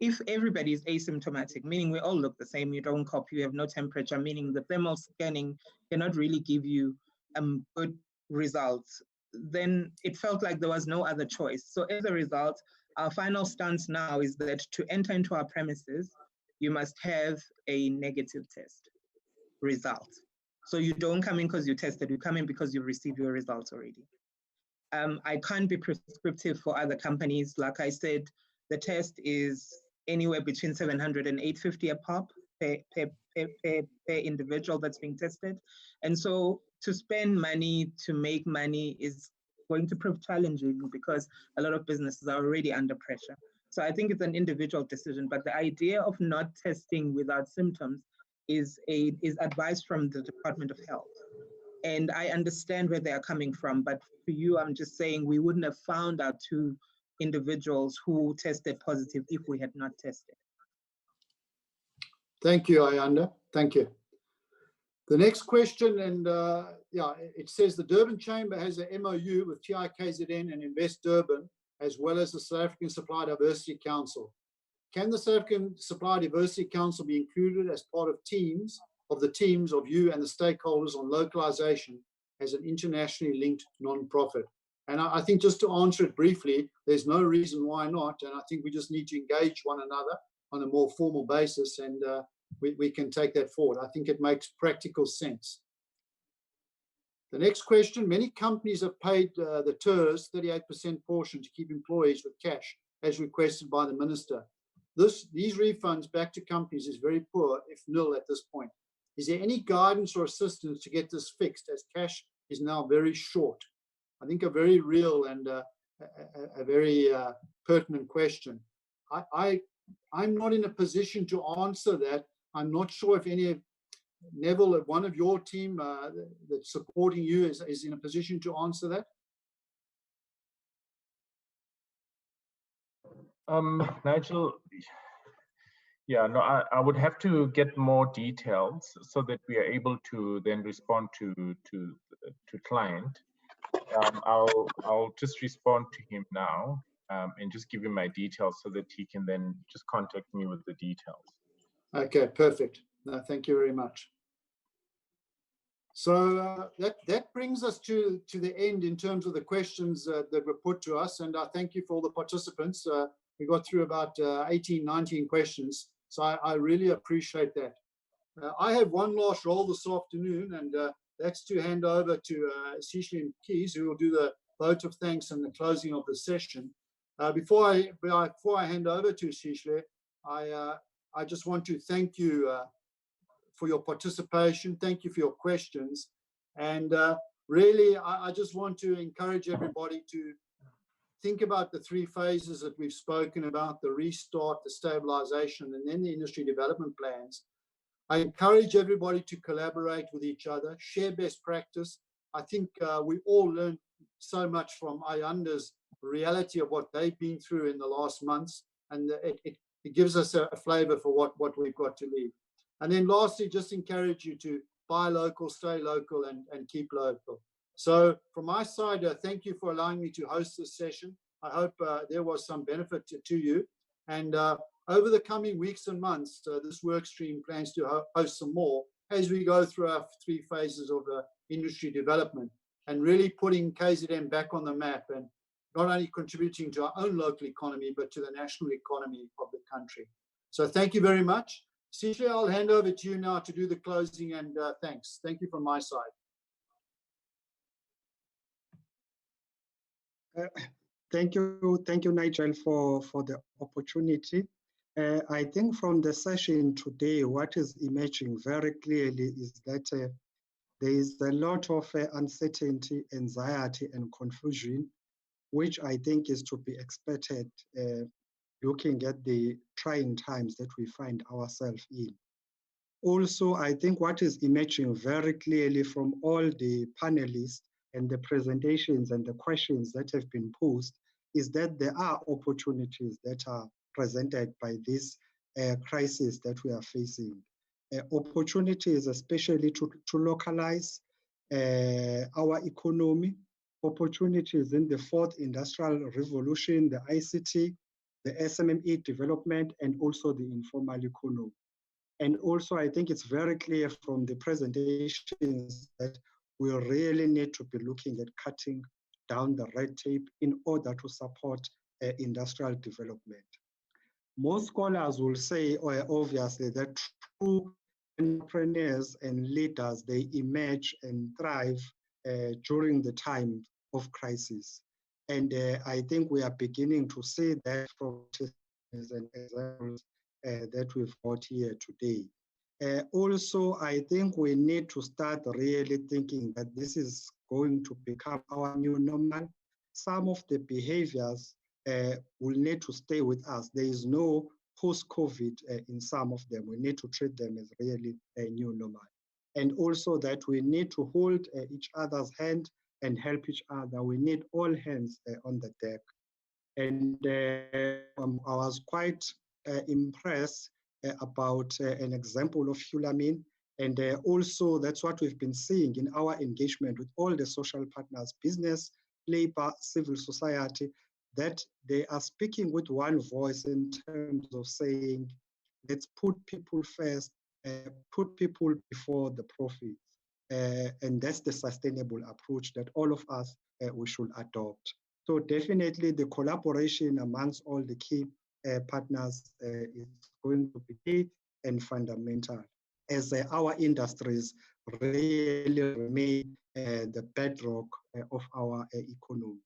if everybody is asymptomatic, meaning we all look the same, you don't cough, you have no temperature, meaning the thermal scanning cannot really give you good results, then it felt like there was no other choice. So as a result, our final stance now is that to enter into our premises, you must have a negative test result. So you don't come in because you tested, you come in because you received your results already. I can't be prescriptive for other companies. Like I said, the test is anywhere between 700 and 850 a pop per individual that's being tested. And so to spend money, to make money is going to prove challenging because a lot of businesses are already under pressure. So I think it's an individual decision, but the idea of not testing without symptoms is advice from the Department of Health. And I understand where they are coming from, but for you, I'm just saying we wouldn't have found our 2 individuals who tested positive if we had not tested. Thank you, Ayanda. Thank you. The next question, and it says the Durban Chamber has an MOU with TIKZN and Invest Durban, as well as the South African Supply Diversity Council. Can the South African Supply Diversity Council be included as part of the teams of you and the stakeholders on localization as an internationally linked non-profit? And I think just to answer it briefly, there's no reason why not. And I think we just need to engage one another on a more formal basis, and we can take that forward. I think it makes practical sense. The next question, many companies have paid the TERS 38% portion to keep employees with cash, as requested by the minister. These refunds back to companies is very poor, if nil at this point. Is there any guidance or assistance to get this fixed, as cash is now very short? I think a very real and a very pertinent question. I'm not in a position to answer that. I'm not sure if any of Neville, one of your team that's supporting you, is in a position to answer that. Nigel, yeah, no, I would have to get more details so that we are able to then respond to client. I'll just respond to him now and just give him my details so that he can then just contact me with the details. Okay, perfect. No, thank you very much. So that brings us to the end in terms of the questions that were put to us, and I thank you for all the participants. We got through about 18, 19 questions, so I really appreciate that. I have one last role this afternoon, and that's to hand over to Sihle Keys, who will do the vote of thanks and the closing of the session. Before I hand over to Sihle, I just want to thank you for your participation. Thank you for your questions. And really, I just want to encourage everybody to think about the 3 phases that we've spoken about: the restart, the stabilization, and then the industry development plans. I encourage everybody to collaborate with each other, share best practice. I think we all learned so much from Ayanda's reality of what they've been through in the last months, and it gives us a flavor for what we've got to leave. And then lastly, just encourage you to buy local, stay local, and keep local. So from my side, thank you for allowing me to host this session. I hope there was some benefit to you. And over the coming weeks and months, this work stream plans to host some more as we go through our 3 phases of industry development and really putting KZN back on the map, and not only contributing to our own local economy, but to the national economy of the country. So thank you very much. Sihle, I'll hand over to you now to do the closing, and thanks. Thank you from my side. Thank you, Nigel, for the opportunity. I think from the session today, what is emerging very clearly is that there is a lot of uncertainty, anxiety, and confusion, which I think is to be expected looking at the trying times that we find ourselves in. Also, I think what is emerging very clearly from all the panelists and the presentations and the questions that have been posed is that there are opportunities that are presented by this crisis that we are facing. Opportunities especially to localize our economy, opportunities in the 4th industrial revolution, the ICT, the SMME development, and also the informal economy. And also, I think it's very clear from the presentations that we really need to be looking at cutting down the red tape in order to support industrial development. Most scholars will say, obviously, that true entrepreneurs and leaders, they emerge and thrive during the time of crisis. And I think we are beginning to see that from examples that we've got here today. Also, I think we need to start really thinking that this is going to become our new normal. Some of the behaviors will need to stay with us. There is no post-COVID in some of them. We need to treat them as really a new normal. And also that we need to hold each other's hand and help each other. We need all hands on the deck. And I was quite impressed about an example of Hulamin. And also that's what we've been seeing in our engagement with all the social partners, business, labor, civil society, that they are speaking with one voice in terms of saying, let's put people first, put people before the profits. And that's the sustainable approach that all of us, we should adopt. So definitely the collaboration amongst all the key partners is going to be key and fundamental as our industries really remain the bedrock of our economy.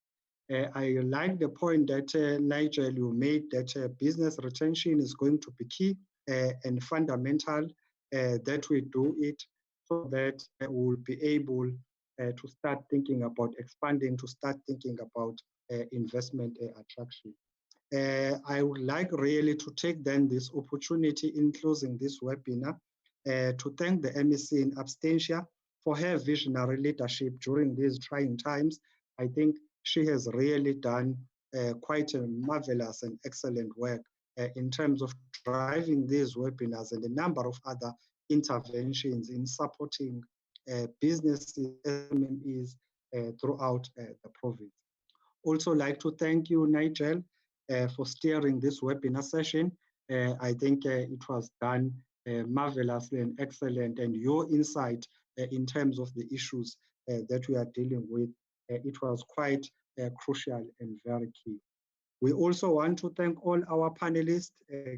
I like the point that Nigel, you made, that business retention is going to be key and fundamental, that we do it so that we'll be able to start thinking about expanding, to start thinking about investment attraction. I would like really to take then this opportunity in closing this webinar to thank the MEC in absentia for her visionary leadership during these trying times. I think she has really done quite a marvelous and excellent work in terms of driving these webinars and a number of other interventions in supporting businesses, SMEs throughout the province. Also like to thank you, Nigel, for steering this webinar session. I think it was done marvelously and excellent, and your insight in terms of the issues that we are dealing with, it was quite crucial and very key. We also want to thank all our panelists,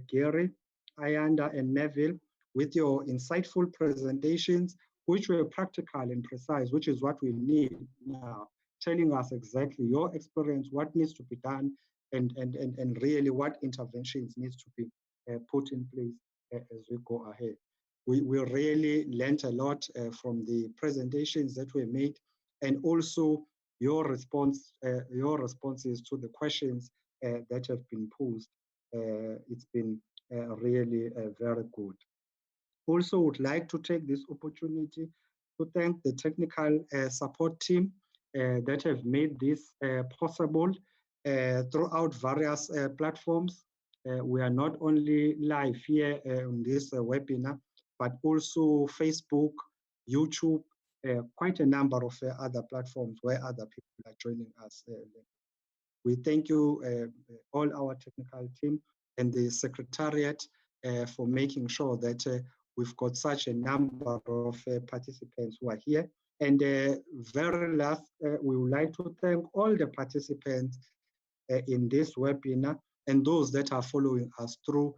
Gary, Ayanda, and Neville, with your insightful presentations, which were practical and precise, which is what we need now, telling us exactly your experience, what needs to be done, and really what interventions needs to be put in place as we go ahead. We really learned a lot from the presentations that were made, and also your responses to the questions that have been posed. It's been really very good. Also would like to take this opportunity to thank the technical support team that have made this possible throughout various platforms. We are not only live here on this webinar, but also Facebook, YouTube, quite a number of other platforms where other people are joining us. We thank you, all our technical team and the Secretariat for making sure that we've got such a number of participants who are here. And very last, we would like to thank all the participants in this webinar and those that are following us through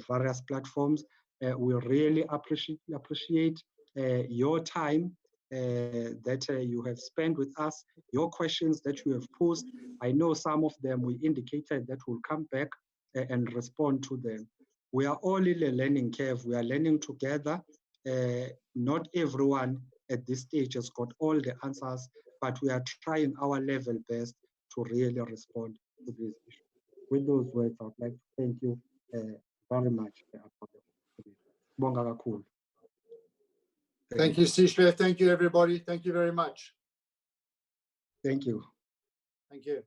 various platforms. We really appreciate your time that you have spent with us, your questions that you have posed. I know some of them we indicated that we'll come back and respond to them. We are all in a learning curve. We are learning together. Not everyone at this stage has got all the answers, but we are trying our level best to really respond to these issues. With those words, I would like to thank you very much. Thank you, Sishle. Thank you, everybody. Thank you very much. Thank you. Thank you.